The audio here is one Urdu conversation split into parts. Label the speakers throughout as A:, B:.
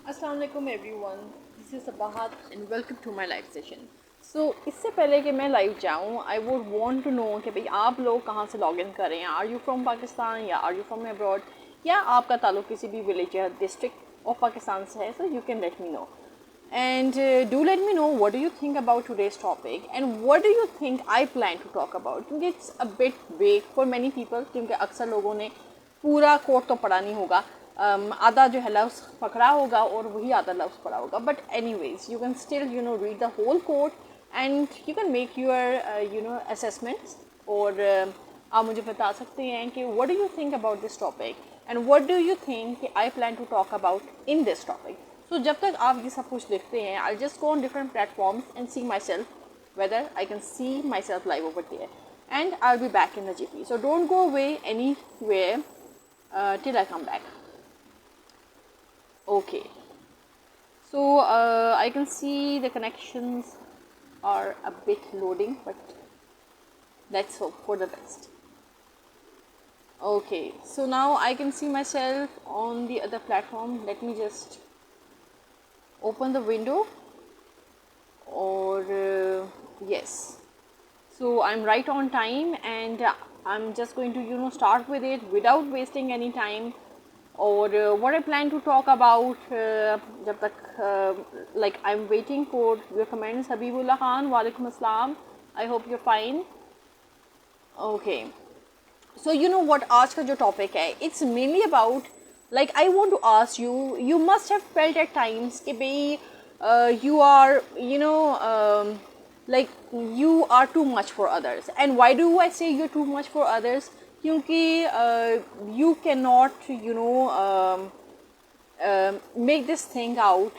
A: السلام علیکم everyone, this is Sabahat and welcome to my life session. So اس سے پہلے کہ میں لائیو جاؤں I would want to know کہ بھئی آپ لوگ کہاں سے لاگ ان کر رہے ہیں. آر یو فرام پاکستان یا آر یو فرام ابراڈ, یا آپ کا تعلق کسی بھی ولیج یا ڈسٹرکٹ آف پاکستان سے ہے. So you can let me know and do let me know what do you think about today's topic and what do you think I plan to talk about, کیونکہ it's a bit vague for many people, کیونکہ اکثر لوگوں نے پورا کوٹ تو پڑھا نہیں ہوگا, آدھا جو ہے لفظ پکڑا ہوگا اور وہی آدھا لفظ پڑھا ہوگا. But anyways you can still read the whole quote and you can make your assessments, اور آپ مجھے بتا سکتے ہیں کہ what do you think about this topic and what do you think کہ I plan to talk about in this topic. So جب تک آپ یہ سب کچھ لکھتے ہیں I just go on different platforms and see myself whether I can see myself live over there, and I'll be back in the GP. So don't go away anywhere till I come back. Okay. So I can see the connections are a bit loading, but let's hope for the best. Okay. So now I can see myself on the other platform. Let me just open the window. Or yes, so I'm right on time and I'm just going to start with it without wasting any time. Or what I plan to talk about, jab tak like I'm waiting for your comments. Habibullah Khan, walaikum assalam, I hope you're fine. Okay, so you know what aaj ka jo topic hai, it's mainly about, like I want to ask you, you must have felt at times ke bhai you are like you are too much for others. And why do I say you're too much for others? Kyunki you cannot make this thing out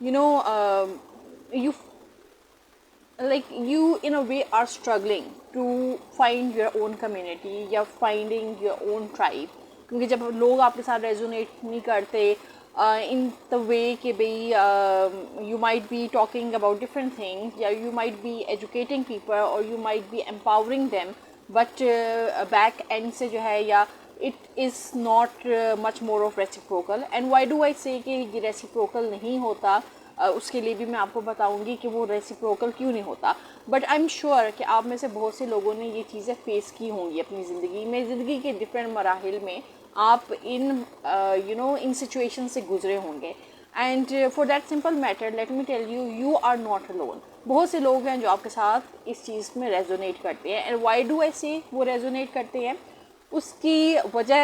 A: you like you in a way are struggling to find your own community یا finding your own tribe. کیونکہ جب لوگ آپ کے ساتھ ریزونیٹ نہیں کرتے in the way کہ بھئی you might be talking about different things, یا you might be educating people or you might be empowering them, but back end سے جو ہے یا it is not much more of reciprocal. And why do I say کہ یہ reciprocal نہیں ہوتا, اس کے لیے بھی میں آپ کو بتاؤں گی کہ وہ ریسیپروکل کیوں نہیں ہوتا. بٹ آئی ایم شیور کہ آپ میں سے بہت سے لوگوں نے یہ چیزیں فیس کی ہوں گی اپنی زندگی کے ڈفرینٹ مراحل میں. آپ ان سچویشن سے گزرے ہوں گے. And for that simple matter let me tell you, you are not alone. بہت سے لوگ ہیں جو آپ کے ساتھ اس چیز میں ریزونیٹ کرتے ہیں. اینڈ وائی ڈو آئی سے وہ ریزونیٹ کرتے ہیں, اس کی وجہ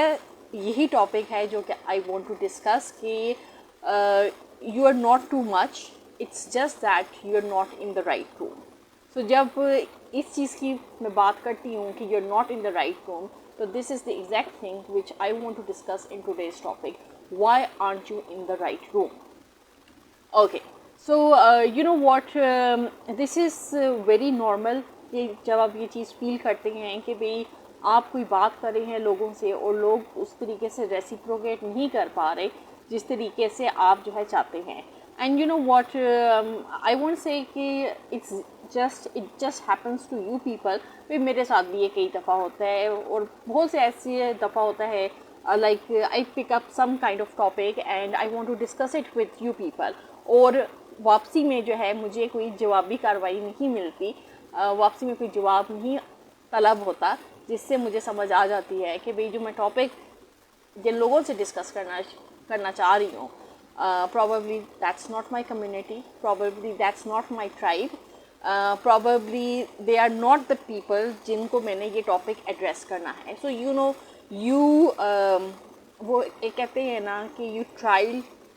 A: یہی ٹاپک ہے جو کہ آئی وانٹ ٹو ڈسکس کہ you are not too much, it's just that you are not in the right room. So جب اس چیز کی میں بات کرتی ہوں کہ you are not in the right room, so this is the exact thing which I want to discuss in today's topic. Why aren't you in the right room? Okay, so you know what, this is very normal کہ جب آپ یہ چیز فیل کرتے ہیں کہ بھئی آپ کوئی بات کر رہے ہیں لوگوں سے اور لوگ اس طریقے سے ریسیپروکیٹ نہیں کر پا رہے جس طریقے سے آپ جو ہے چاہتے ہیں. And you know what, I want say کہ it just happens to you people. پھر میرے ساتھ بھی یہ کئی دفعہ ہوتا ہے اور بہت سے ایسی دفعہ ہوتا ہے like I pick up some kind of topic and I want to discuss it with you people, اور واپسی میں جو ہے مجھے کوئی جوابی کارروائی نہیں ملتی, واپسی میں کوئی جواب نہیں طلب ہوتا, جس سے مجھے سمجھ آ جاتی ہے کہ بھئی جو میں ٹاپک جن لوگوں سے ڈسکس کرنا چاہ رہی ہوں, probably that's not my community, probably that's not my tribe, probably they are not the people جن کو میں نے یہ ٹاپک ایڈریس کرنا ہے. So وہ ایک کہتے ہیں نا کہ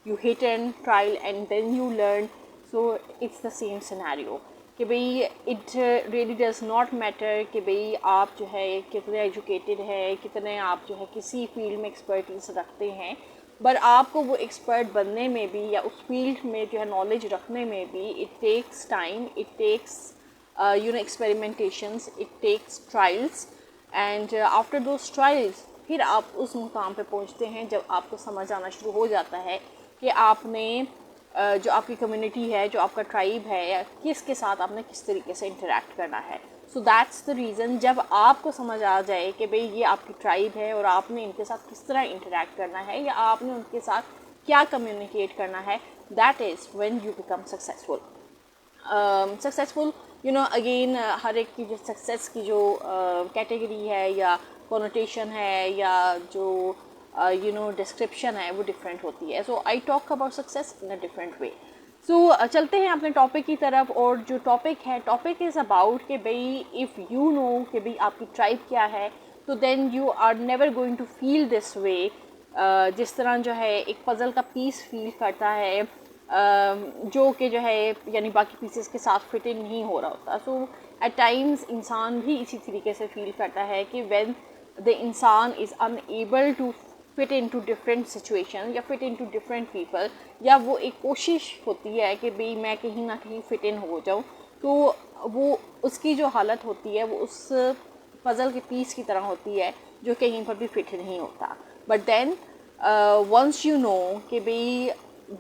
A: you hit and trial and then you learn. So it's the same scenario کہ بھئی it really does not matter کہ بھئی آپ جو ہے کتنے ایجوکیٹڈ ہے, کتنے آپ جو ہے کسی فیلڈ میں ایکسپرٹیز رکھتے ہیں, بٹ آپ کو وہ ایکسپرٹ بننے میں بھی یا اس فیلڈ میں جو ہے نالج رکھنے میں بھی it takes time, it takes experimentations, it takes trials, and after those trials پھر آپ اس مقام پہ پہنچتے ہیں جب آپ کو سمجھ آنا شروع ہو جاتا ہے کہ آپ نے جو آپ کی کمیونٹی ہے, جو آپ کا ٹرائب ہے, کس کے ساتھ آپ نے کس طریقے سے انٹریکٹ کرنا ہے. سو دیٹس دا ریزن, جب آپ کو سمجھ آ جائے کہ بھئی یہ آپ کی ٹرائب ہے اور آپ نے ان کے ساتھ کس طرح انٹریکٹ کرنا ہے یا آپ نے ان کے ساتھ کیا کمیونیکیٹ کرنا ہے, that is when you become successful. Successful again ہر ایک کی جو سکسیز کی جو کیٹیگری ہے یا کونوٹیشن ہے یا جو ڈسکرپشن ہے وہ ڈفرینٹ ہوتی ہے. So I talk about success in a different way. So چلتے ہیں اپنے ٹاپک کی طرف, اور جو ٹاپک از اباؤٹ کہ بھئی اف یو نو کہ بھئی آپ کی ٹرائب کیا ہے, تو then you are never going to feel this way, جس طرح جو ہے ایک پزل کا پیس فیل کرتا ہے جو کہ جو ہے یعنی باقی پیسز کے ساتھ فٹ ان نہیں ہو رہا ہوتا. سو ایٹ ٹائمز انسان بھی اسی طریقے سے فیل کرتا ہے کہ وین the انسان از unable to fit into different situation یا fit into different people, یا وہ ایک کوشش ہوتی ہے کہ بھئی میں کہیں نہ کہیں فٹ ان ہو جاؤں, تو وہ اس کی جو حالت ہوتی ہے وہ اس پزل کے پیس کی طرح ہوتی ہے جو کہیں پر بھی فٹ نہیں ہوتا. But then once you know کہ بھئی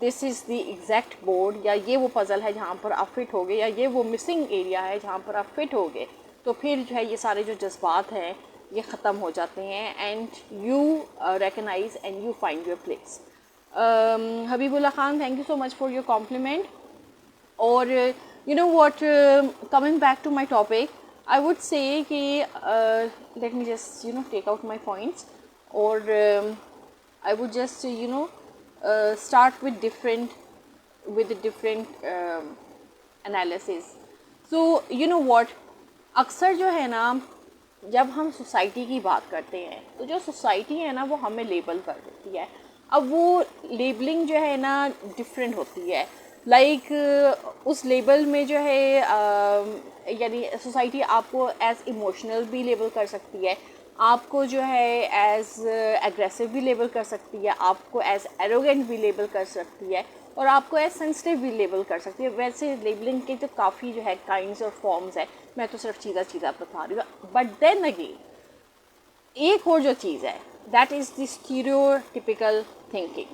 A: دس از دی ایگزیکٹ بورڈ, یا یہ وہ پزل ہے جہاں پر آپ فٹ ہو گئے, یا یہ وہ مسنگ ایریا ہے جہاں پر آپ فٹ ہو گئے, تو پھر جو ہے یہ سارے جو جذبات ہیں یہ ختم ہو جاتے ہیں, and you recognise and you find your place. Habib Allah Khan, thank you so much for your compliment. اور you know what, coming back to my topic, I would say کہ let me just take out my points, اور I would just start with different analysis. So you know what, اکثر جو ہے نا جب ہم سوسائٹی کی بات کرتے ہیں تو جو سوسائٹی ہے نا وہ ہمیں لیبل کر دیتی ہے. اب وہ لیبلنگ جو ہے نا ڈفرینٹ ہوتی ہے. لائک اس لیبل میں جو ہے یعنی سوسائٹی آپ کو ایز ایموشنل بھی لیبل کر سکتی ہے, آپ کو جو ہے ایز ایگریسو بھی لیبل کر سکتی ہے, آپ کو ایز ایروگینٹ بھی لیبل کر سکتی ہے, اور آپ کو ایز سینسٹیو بھی لیبل کر سکتی ہے. ویسے لیبلنگ کے تو کافی جو ہے کائنڈس اور فارمز ہے, میں تو صرف چیزیں بتا رہی ہوں. بٹ دین اگین ایک اور جو چیز ہے that is the stereotypical thinking.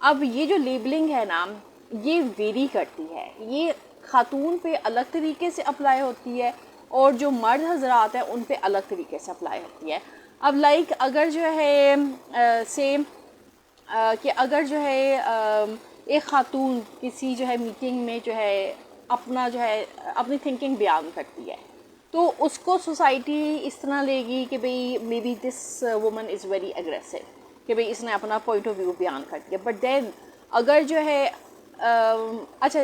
A: اب یہ جو لیبلنگ ہے نا یہ ویری کرتی ہے, یہ خاتون پہ الگ طریقے سے اپلائی ہوتی ہے اور جو مرد حضرات ہیں ان پہ الگ طریقے سے اپلائی ہوتی ہے. اب لائک اگر جو ہے سیم کہ اگر جو ہے ایک خاتون کسی جو ہے میٹنگ میں جو ہے اپنی تھنکنگ بیان کرتی ہے, تو اس کو سوسائٹی اس طرح لے گی کہ بھئی maybe this woman is very aggressive, کہ بھئی اس نے اپنا پوائنٹ آف ویو بیان کر دیا. بٹ دین اگر جو ہے اچھا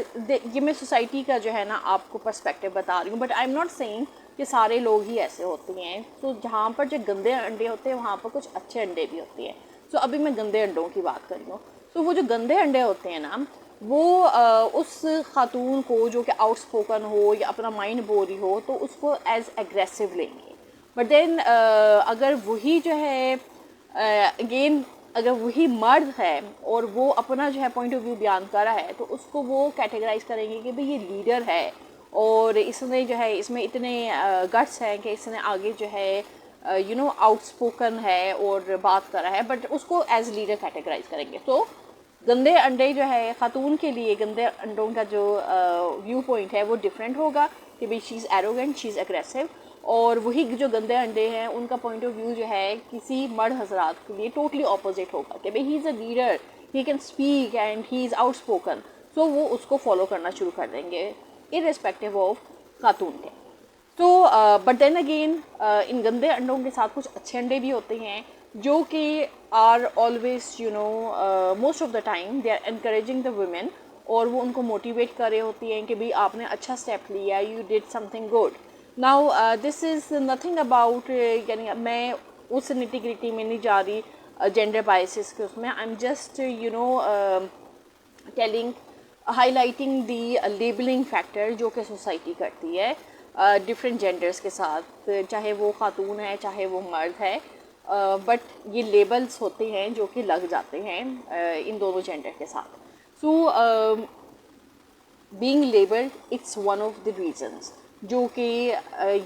A: یہ میں سوسائٹی کا جو ہے نا آپ کو پرسپیکٹیو بتا رہی ہوں, but I am not saying کہ سارے لوگ ہی ایسے ہوتے ہیں. تو جہاں پر جو گندے انڈے ہوتے ہیں وہاں پر کچھ اچھے انڈے بھی ہوتے ہیں. سو ابھی میں گندے انڈوں کی بات کر رہی ہوں. تو وہ جو گندے انڈے ہوتے ہیں نا وہ اس خاتون کو جو کہ آؤٹ اسپوکن ہو یا اپنا مائنڈ بول رہی ہو تو اس کو ایز ایگریسو لیں گے. بٹ دین اگر وہی جو ہے اگین اگر وہی مرد ہے اور وہ اپنا جو ہے پوائنٹ آف ویو بیان کر رہا ہے تو اس کو وہ کیٹیگرائز کریں گے کہ بھئی یہ لیڈر ہے اور اس نے جو ہے اس میں اتنے گٹس ہیں کہ اس نے آگے جو ہے آؤٹ اسپوکن ہے اور بات کر رہا ہے, بٹ اس کو ایز لیڈر کیٹیگرائز کریں گے. تو گندے انڈے جو ہے خاتون کے لیے گندے انڈوں کا جو ویو پوائنٹ ہے وہ ڈفرینٹ ہوگا کہ بھئی شی از ایروگینٹ, شی از اگریسو. اور وہی جو گندے انڈے ہیں ان کا پوائنٹ آف ویو جو ہے کسی مرد حضرات کے لیے ٹوٹلی اپوزٹ ہوگا کہ بھئی he is a leader, he can speak and he is outspoken. So وہ اس کو فالو کرنا شروع کر دیں گے ارسپیکٹیو آف خاتون کے. تو بٹ دین اگین ان گندے انڈوں کے ساتھ کچھ اچھے انڈے بھی ہوتے ہیں جو کہ are always most of the time they are encouraging the women, اور وہ ان کو موٹیویٹ کر رہے ہوتی ہیں کہ بھئی آپ نے اچھا اسٹیپ لیا, you did some thing good. Now this is nothing about, یعنی میں اس نٹی گریٹی میں نہیں جا رہی جینڈر بائسز کے اس میں. آئی am just telling high lighting the labelling factor جو کہ سوسائٹی کرتی ہے ڈفرینٹ جینڈرس کے ساتھ, چاہے وہ خاتون ہے چاہے وہ مرد ہے. بٹ یہ لیبلس ہوتے ہیں جو کہ لگ جاتے ہیں ان دونوں جینڈر کے ساتھ. So being labelled it's one of the reasons جو کہ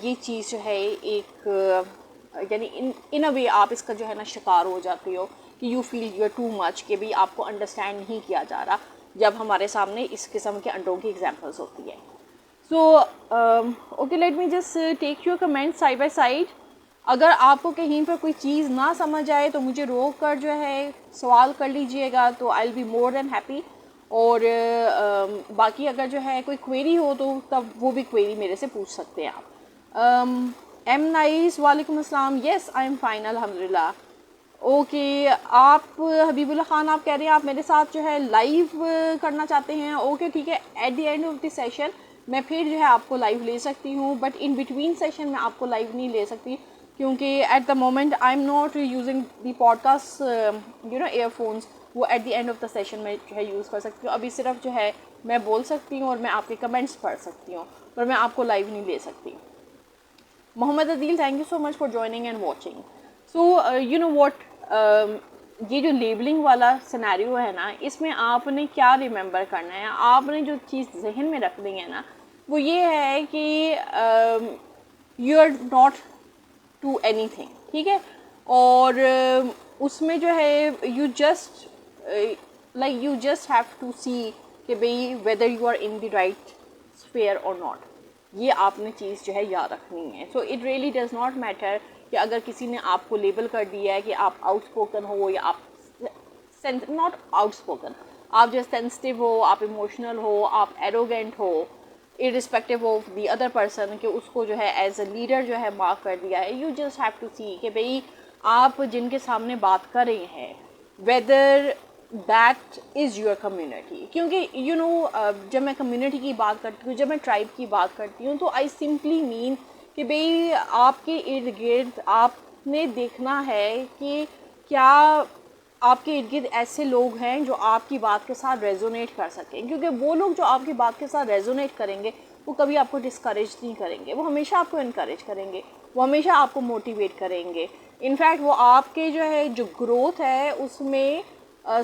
A: یہ چیز جو ہے ایک یعنی ان اے وے آپ اس کا جو ہے نا شکار ہو جاتے ہو کہ you feel you are too much, کہ بھی آپ کو انڈرسٹینڈ نہیں کیا جا رہا جب ہمارے سامنے اس قسم کے انڈوں کی ایگزامپلس ہوتی ہے. So okay, let me just take your comment side by side. اگر آپ کو کہیں پر کوئی چیز نہ سمجھ آئے تو مجھے روک کر جو ہے سوال کر لیجئے گا, تو آئی will be more than happy. اور باقی اگر جو ہے کوئی کوئری ہو تو تب وہ بھی کوئری میرے سے پوچھ سکتے ہیں آپ. ایم نائس, وعلیکم السلام. یس آئی ایم فائن الحمد للہ. اوکے, آپ حبیب اللہ خان آپ کہہ رہے ہیں آپ میرے ساتھ جو ہے لائیو کرنا چاہتے ہیں. اوکے ٹھیک ہے, at the end of the session میں پھر جو ہے آپ کو لائیو لے سکتی ہوں, بٹ ان بٹوین سیشن میں آپ کو لائیو نہیں لے سکتی, کیونکہ at the moment I am not using the podcast earphones, وہ at the end of the session میں جو ہے یوز کر سکتی ہوں. ابھی صرف جو ہے میں بول سکتی ہوں اور میں آپ کے کمنٹس پڑھ سکتی ہوں, پر میں آپ کو لائیو نہیں لے سکتی. Muhammad Adeel, thank you so much for joining and watching. So you know what, یہ جو لیبلنگ والا سینیریو ہے نا, اس میں آپ نے کیا ریممبر کرنا ہے, آپ نے جو چیز ذہن میں رکھنی ہے نا وہ یہ ہے کہ یو آر ناٹ ٹو اینی تھنگ, ٹھیک ہے, اور اس میں جو ہے you just have to see کہ بھئی whether you are in the right sphere اور ناٹ. یہ آپ نے چیز جو ہے یاد رکھنی ہے. So it really does not matter کہ اگر کسی نے آپ کو لیبل کر دیا ہے کہ آپ آؤٹ اسپوکن ہو یا آپ ناٹ آؤٹ اسپوکن, آپ جو سینسٹیو ہو, آپ ایموشنل ہو, آپ arrogant who, irrespective of the other person, کہ اس کو جو ہے ایز اے لیڈر جو ہے مارک کر دیا ہے. You just have to see کہ بھئی آپ جن کے سامنے بات کر رہے ہیں whether that is your community. کیونکہ یو نو جب میں کمیونٹی کی بات کرتی ہوں, جب میں ٹرائب کی بات کرتی ہوں, تو آئی سمپلی مین کہ بھئی آپ کے ارد گرد آپ نے دیکھنا ہے کہ کیا آپ کے ارد گرد ایسے لوگ ہیں جو آپ کی بات کے ساتھ ریزونیٹ کر سکیں, کیونکہ وہ لوگ جو آپ کی بات کے ساتھ ریزونیٹ کریں گے وہ کبھی آپ کو ڈسکریج نہیں کریں گے, وہ ہمیشہ آپ کو انکریج کریں گے, وہ ہمیشہ آپ کو موٹیویٹ کریں گے. انفیکٹ وہ آپ کے جو ہے جو گروتھ ہے اس میں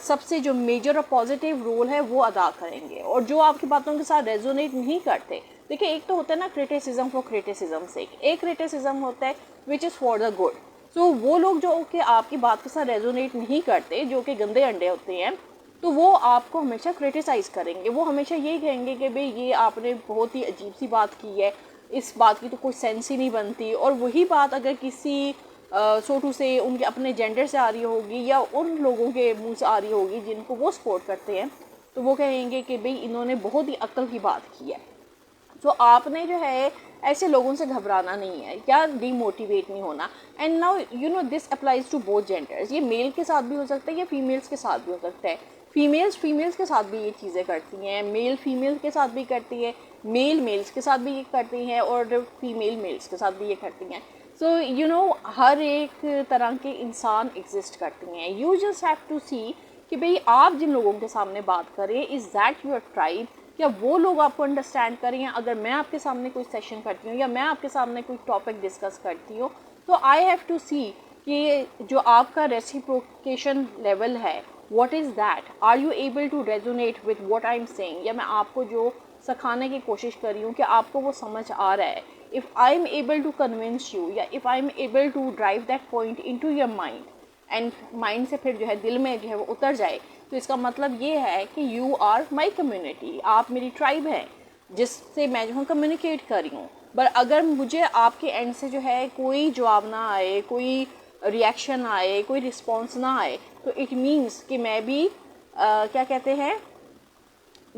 A: سب سے جو میجر اور پازیٹیو رول ہے وہ ادا کریں گے. اور جو آپ کی باتوں کے ساتھ ریزونیٹ نہیں کرتے, دیکھیں ایک تو ہوتا ہے نا کرٹیسزم فار کرٹیسزم سیک, ایک کرٹیسزم ہوتا ہے وچ از فار دا گڈ. سو وہ لوگ جو کہ آپ کی بات کے ساتھ ریزونیٹ نہیں کرتے, جو کہ گندے انڈے ہوتے ہیں, تو وہ آپ کو ہمیشہ کرٹیسائز کریں گے. وہ ہمیشہ یہی کہیں گے کہ بھئی یہ آپ نے بہت ہی عجیب سی بات کی ہے, اس بات کی تو کوئی سینس ہی نہیں بنتی. اور وہی بات اگر کسی سوٹو سے ان کے اپنے جینڈر سے آ رہی ہوگی یا ان لوگوں کے منہ سے آ رہی ہوگی جن کو وہ سپورٹ کرتے ہیں, تو وہ کہیں گے کہ بھئی انہوں نے بہت ہی عقل کی بات کی ہے. تو آپ نے جو ہے ایسے لوگوں سے گھبرانا نہیں ہے یا ڈی موٹیویٹ نہیں ہونا. And now you know this applies to both genders. یہ میل کے ساتھ بھی ہو سکتا ہے یا فیمیلس کے ساتھ بھی ہو سکتا ہے. فیمیلس کے ساتھ بھی یہ چیزیں کرتی ہیں, میل فیمیل کے ساتھ بھی کرتی ہے, میل میلس کے ساتھ بھی یہ کرتی ہیں, اور فیمیل میلس کے ساتھ بھی یہ کرتی ہیں. سو یو نو ہر ایک طرح کے انسان ایگزسٹ کرتی ہیں. You just have to see کہ بھئی آپ جن لوگوں کے سامنے بات کریں از دیٹ یور ٹرائب, یا وہ لوگ آپ کو انڈرسٹینڈ کریں. اگر میں آپ کے سامنے کوئی سیشن کرتی ہوں یا میں آپ کے سامنے کوئی ٹاپک ڈسکس کرتی ہوں, تو آئی ہیو ٹو سی کہ جو آپ کا ریسیپروکیشن لیول ہے what is that, are you able to resonate with what I am saying, یا میں آپ کو جو سکھانے کی کوشش کر رہی ہوں کہ آپ کو وہ سمجھ آ رہا ہے. if I am able to convince you, یا if I am able to drive that point into your mind, and mind سے پھر جو ہے دل میں جو ہے وہ اتر جائے, تو اس کا مطلب یہ ہے کہ you are my community, آپ میری ٹرائب ہیں جس سے میں جو ہوں کمیونیکیٹ کر رہی ہوں. بٹ اگر مجھے آپ کے اینڈ سے جو ہے کوئی جواب نہ آئے, کوئی ریئیکشن آئے, کوئی رسپانس نہ آئے, تو اٹ مینس کہ میں بھی کیا کہتے ہیں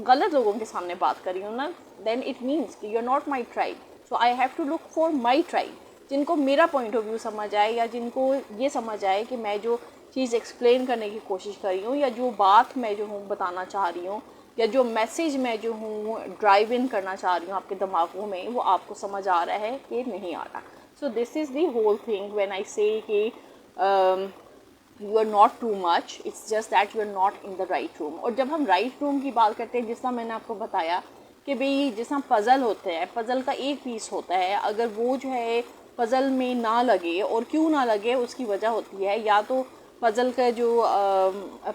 A: غلط لوگوں کے سامنے بات کر رہی ہوں نا. دین اٹ مینس کہ you are not my tribe. So I have to look for my tribe, جن کو میرا پوائنٹ آف ویو سمجھ آئے, یا جن کو یہ سمجھ آئے کہ میں جو چیز ایکسپلین کرنے کی کوشش کر رہی ہوں, یا جو بات میں جو ہوں بتانا چاہ رہی ہوں, یا جو میسیج میں جو ہوں ڈرائیو ان کرنا چاہ رہی ہوں آپ کے دماغوں میں, وہ آپ کو سمجھ آ رہا ہے کہ نہیں آ رہا. So this is the whole thing when I say کہ you are not too much, it's just that you are not in the right room. اور جب ہم رائٹ روم کی بات کرتے ہیں, جس طرح میں نے آپ کو بتایا کہ بھئی جس طرح پزل ہوتے ہیں, پزل کا ایک پیس ہوتا ہے, اگر وہ جو ہے پزل میں نہ لگے, اور کیوں نہ لگے اس کی وجہ ہوتی ہے, یا تو پزل کا جو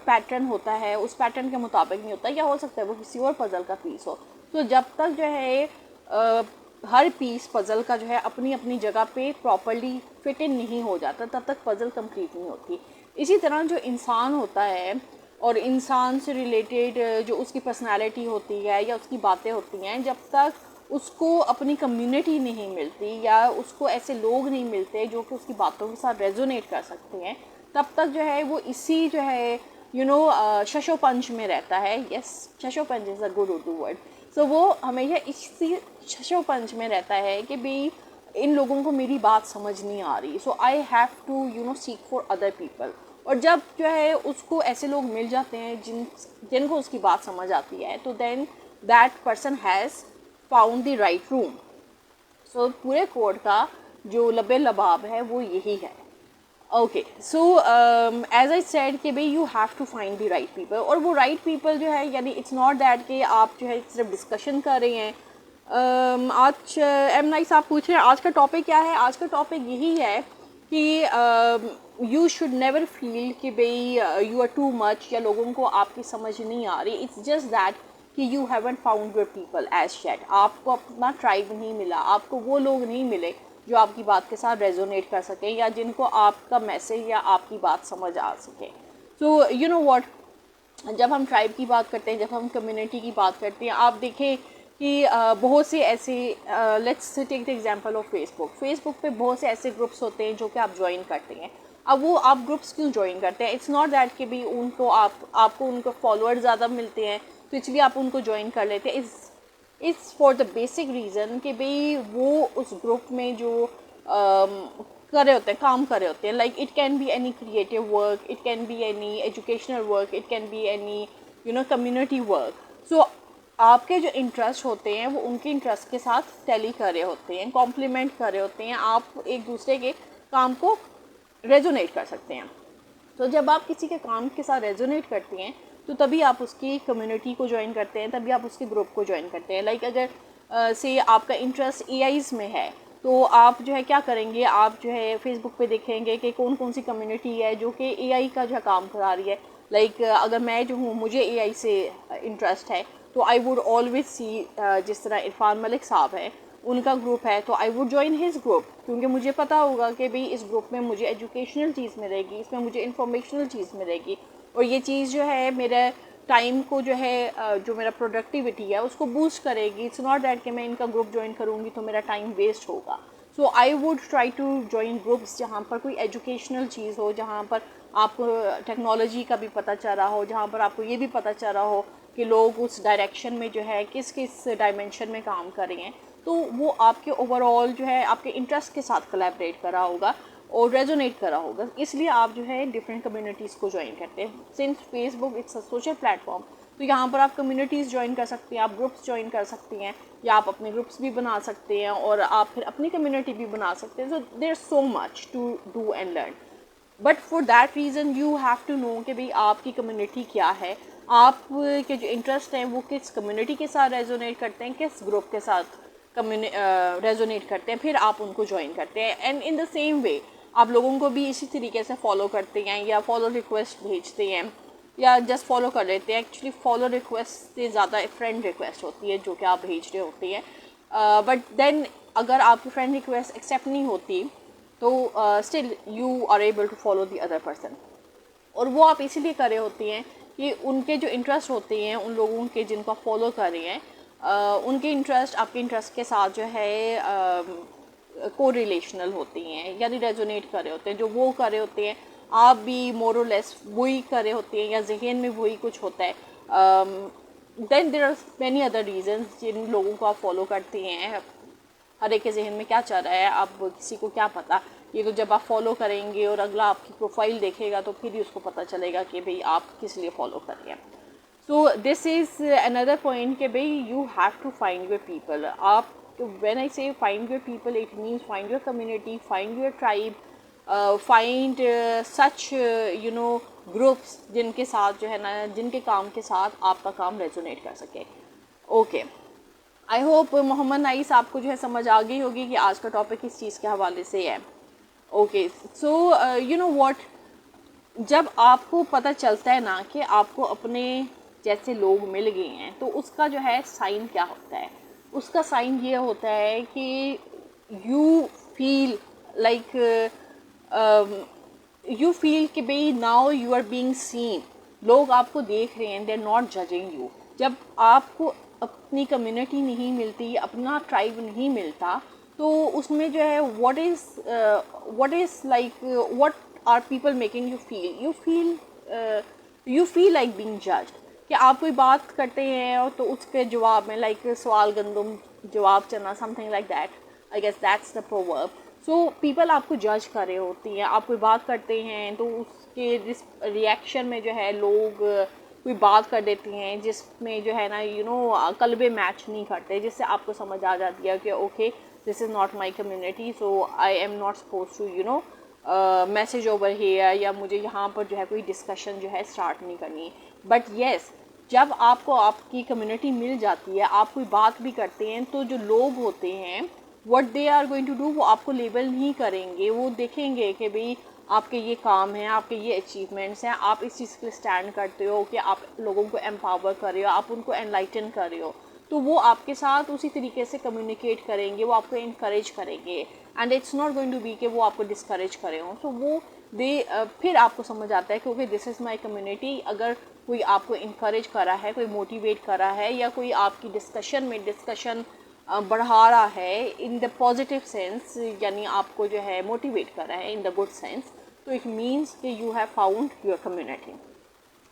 A: پیٹرن ہوتا ہے اس پیٹرن کے مطابق نہیں ہوتا, یا ہو سکتا ہے وہ کسی اور پزل کا پیس ہو. تو جب تک جو ہے ہر پیس پزل کا جو ہے اپنی اپنی جگہ پہ پراپرلی فٹ ان نہیں ہو جاتا, تب تک پزل کمپلیٹ نہیں ہوتی. اسی طرح جو انسان ہوتا ہے, اور انسان سے ریلیٹڈ جو اس کی پرسنالٹی ہوتی ہے یا اس کی باتیں ہوتی ہیں, جب تک اس کو اپنی کمیونٹی نہیں ملتی یا اس کو ایسے لوگ نہیں ملتے جو کہ اس کی باتوں کے ساتھ ریزونیٹ کر سکتے ہیں، تب تک جو ہے وہ اسی جو ہے ششو پنچ میں رہتا ہے. یس، ششو پنچ از اے گڈ اردو ورڈ. سو وہ ہمیشہ اسی ششو پنچ میں رہتا ہے کہ بھئی ان لوگوں کو میری بات سمجھ نہیں آ رہی، so I have to seek for other people. اور جب جو ہے اس کو ایسے لوگ مل جاتے ہیں جن کو اس کی بات سمجھ آتی ہے، تو then that person has found the right room. So پورے کوڈ کا جو لب لباب ہے وہ یہی ہے. Okay, so as I said کہ بھئی you have to find the right people. اور وہ رائٹ پیپل جو ہے یعنی اٹس ناٹ دیٹ کہ آپ جو ہے صرف ڈسکشن کر رہے ہیں. آج ایم نائس آپ پوچھ رہے ہیں آج کا ٹاپک کیا ہے. آج کا ٹاپک یہی ہے کہ یو شوڈ نیور فیل کہ بھئی یو آر ٹو مچ یا لوگوں کو آپ کی سمجھ نہیں آ رہی. اٹس جسٹ دیٹ کہ you haven't found your people as yet. آپ کو اپنا ٹرائب نہیں ملا، آپ کو وہ لوگ نہیں ملے جو آپ کی بات کے ساتھ ریزونیٹ کر سکیں یا جن کو آپ کا میسیج یا آپ کی بات سمجھ آ سکے. سو یو نو واٹ، جب ہم ٹرائب کی بات کرتے ہیں، جب ہم کمیونٹی کی بات کرتے ہیں، آپ دیکھیں کہ بہت سے ایسے let's take the example of Facebook پہ بہت سے ایسے گروپس ہوتے ہیں جو کہ آپ جوائن کرتے ہیں. اب وہ آپ گروپس کیوں جوائن کرتے ہیں؟ اٹس ناٹ دیٹ کہ بھی ان کو آپ کو ان کو فالوور زیادہ ملتے ہیں تو اس لیے آپ ان کو جوائن کر لیتے ہیں. It's for the basic reason کہ بھئی وہ اس گروپ میں جو کر رہے ہوتے ہیں، کام کر رہے ہوتے ہیں. Like it can be any creative work, it can be any educational work, it can be any community work. So آپ کے جو انٹرسٹ ہوتے ہیں وہ ان کے انٹرسٹ کے ساتھ ٹیلی کر رہے ہوتے ہیں، کمپلیمنٹ کر رہے ہوتے ہیں. آپ ایک دوسرے کے کام کو ریزونیٹ کر سکتے ہیں. تو جب آپ کسی کے کام کے ساتھ ریزونیٹ کرتے ہیں تو تبھی آپ اس کی کمیونٹی کو جوائن کرتے ہیں، تبھی آپ اس کے گروپ کو جوائن کرتے ہیں. لائک اگر سے آپ کا انٹرسٹ اے آئیز میں ہے تو آپ جو ہے کیا کریں گے، آپ جو ہے فیس بک پہ دیکھیں گے کہ کون کون سی کمیونٹی ہے جو کہ اے آئی کا جو ہے کام کرا رہی ہے. لائک اگر میں جو ہوں مجھے اے آئی سے انٹرسٹ ہے تو آئی ووڈ آلویز سی جس طرح عرفان ملک صاحب ہیں ان کا گروپ ہے تو I would join his group, کیونکہ مجھے پتا ہوگا کہ بھئی اس گروپ میں مجھے ایجوکیشنل چیز ملے گی، اس میں مجھے انفارمیشنل چیز ملے گی اور یہ چیز جو ہے میرے ٹائم کو جو ہے جو میرا پروڈکٹیوٹی ہے اس کو بوسٹ کرے گی. اٹس ناٹ دیٹ کہ میں ان کا گروپ جوائن کروں گی تو میرا ٹائم ویسٹ ہوگا. So I would try to join groups جہاں پر کوئی ایجوکیشنل چیز ہو، جہاں پر آپ کو ٹیکنالوجی کا بھی پتہ چل رہا ہو، جہاں پر آپ کو یہ بھی پتہ چل رہا ہو کہ لوگ اس ڈائریکشن میں جو ہے کس ڈائمینشن میں کام کر رہے ہیں. تو وہ آپ کے اوور آل جو ہے آپ کے انٹرسٹ کے ساتھ کولیبریٹ کر رہا ہوگا اور ریزونیٹ کر رہا ہوگا. اس لیے آپ جو ہے ڈفرینٹ کمیونٹیز کو جوائن کرتے ہیں. Since Facebook it's a social platform, تو یہاں پر آپ کمیونٹیز جوائن کر سکتے ہیں، آپ گروپس جوائن کر سکتے ہیں یا آپ اپنے گروپس بھی بنا سکتے ہیں اور آپ پھر اپنی کمیونٹی بھی بنا سکتے ہیں. So there is so much to do and learn. But for that reason you have to know کہ بھئی آپ کی کمیونٹی کیا ہے، آپ کے جو انٹرسٹ ہیں وہ کس کمیونٹی کے ساتھ ریزونیٹ کرتے ہیں، کس گروپ کے ساتھ ریزونیٹ کرتے ہیں، پھر آپ ان کو جوائن کرتے ہیں. And in the same way آپ لوگوں کو بھی اسی طریقے سے فالو کرتے ہیں یا فالو ریکویسٹ بھیجتے ہیں یا جسٹ فالو کر لیتے ہیں. ایکچولی فالو ریکویسٹ سے زیادہ فرینڈ ریکویسٹ ہوتی ہے جو کہ آپ بھیج رہے ہوتے ہیں. بٹ دین اگر آپ کی فرینڈ ریکویسٹ ایکسیپٹ نہیں ہوتی تو still you are able to follow the other person. اور وہ آپ اسی لیے کر رہے ہوتے ہیں کہ ان کے جو انٹرسٹ ہوتے ہیں ان لوگوں کے جن کو فالو کر رہے ہیں ان کے انٹرسٹ آپ کے انٹرسٹ کے ساتھ جو ہے کو ریلیشنل ہوتی ہیں، یعنی ریزونیٹ کر رہے ہوتے ہیں. جو وہ کر رہے ہوتے ہیں آپ بھی مور اور لیس وہی کر رہے ہوتے ہیں یا ذہن میں وہی کچھ ہوتا ہے. Then there are many other reasons جن لوگوں کو آپ فالو کرتے ہیں. ہر ایک کے ذہن میں کیا چل رہا ہے آپ کسی کو کیا پتہ. یہ تو جب آپ فالو کریں گے اور اگلا آپ کی پروفائل دیکھے گا تو پھر ہی اس کو پتہ چلے گا کہ بھئی آپ کس لیے فالو کر رہے ہیں. سو دس از اندر پوائنٹ کہ بھئی you have to find your people. آپ when I say find your people, it means find your community, find your tribe, find such groups جن کے ساتھ جو ہے نا جن کے کام کے ساتھ آپ کا کام ریزونیٹ کر سکے. Okay, I hope Muhammad nice آپ کو جو ہے سمجھ آ گئی ہوگی کہ آج کا ٹاپک اس چیز کے حوالے سے ہے. Okay, so you know what, جب آپ کو پتہ چلتا ہے نا کہ آپ کو اپنے جیسے لوگ مل گئے ہیں تو اس کا جو ہے سائن کیا ہوتا ہے. اس کا سائن یہ ہوتا ہے کہ you feel like you feel کہ بھئی now you are being seen. لوگ آپ کو دیکھ رہے ہیں، they are not judging you. جب آپ کو اپنی کمیونٹی نہیں ملتی, اپنا ٹرائب نہیں ملتا, تو اس میں جو ہے what is like what are people making you feel like being judged, کہ آپ کوئی بات کرتے ہیں تو اس کے جواب میں لائک سوال گندم جواب چنا something like that, I guess that's the proverb. So people آپ کو جج کر رہے ہوتی ہیں, آپ کوئی بات کرتے ہیں تو اس کے ریئیکشن میں جو ہے لوگ کوئی بات کر دیتی ہیں جس میں جو ہے نا قلبے میچ نہیں کرتے, جس سے آپ کو سمجھ آ جاتی ہے کہ okay this is not my community, so I am not suppose to message over here, یا مجھے یہاں پر جو ہے کوئی ڈسکشن جو ہے اسٹارٹ نہیں کرنی. بٹ یس, جب آپ کو آپ کی کمیونٹی مل جاتی ہے, آپ کوئی بات بھی کرتے ہیں, تو جو لوگ ہوتے ہیں what they are going to do, وہ آپ کو لیبل نہیں کریں گے, وہ دیکھیں گے کہ بھئی آپ کے یہ کام ہیں, آپ کے یہ اچیومنٹس ہیں, آپ اس چیز کے لیے اسٹینڈ کرتے ہو کہ آپ لوگوں کو امپاور کر رہے ہو, آپ ان کو انلائٹن کر رہے ہو, تو وہ آپ کے ساتھ اسی طریقے سے کمیونیکیٹ کریں گے, وہ آپ کو انکریج کریں گے, and it's not going to be کہ وہ آپ کو ڈسکریج کرے ہوں. سو وہ پھر آپ کو سمجھ آتا ہے کہ okay this is my community. اگر کوئی آپ کو انکریج کرا ہے, کوئی موٹیویٹ کرا ہے, یا کوئی آپ کی ڈسکشن بڑھا رہا ہے ان دا پازیٹیو سینس, یعنی آپ کو جو ہے موٹیویٹ کر رہا ہے ان دا گڈ سینس, تو اٹ مینس کہ you have found your community.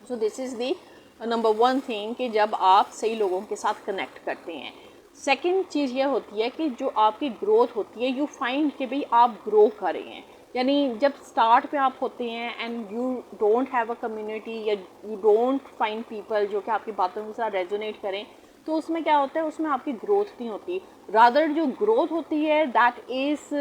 A: So this is the number 1 thing کہ جب آپ صحیح لوگوں کے ساتھ کنیکٹ کرتے ہیں. سیکنڈ چیز یہ ہوتی ہے کہ جو آپ کی گروتھ ہوتی ہے, یو فائنڈ کہ بھئی آپ گرو کر رہے ہیں. یعنی جب اسٹارٹ پہ آپ ہوتے ہیں and you don't have a community, یا یو ڈونٹ فائنڈ پیپل جو کہ آپ کی باتوں کے ساتھ ریزونیٹ کریں, تو اس میں کیا ہوتا ہے, اس میں آپ کی گروتھ نہیں ہوتی. رادر جو گروتھ ہوتی ہے that is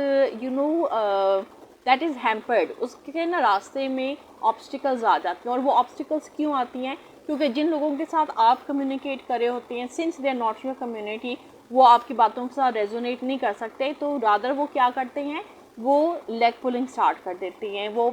A: that is hampered, اس کے نا راستے میں آبسٹیکلز آ جاتے ہیں. اور وہ آبسٹیکلز کیوں آتی ہیں؟ کیونکہ جن لوگوں کے ساتھ آپ کمیونیکیٹ کر رہے ہوتے ہیں, since they are not your community, وہ آپ کی باتوں کے ساتھ ریزونیٹ نہیں کر سکتے, تو رادر وہ کیا کرتے ہیں, وہ لیگ پولنگ سٹارٹ کر دیتے ہیں, وہ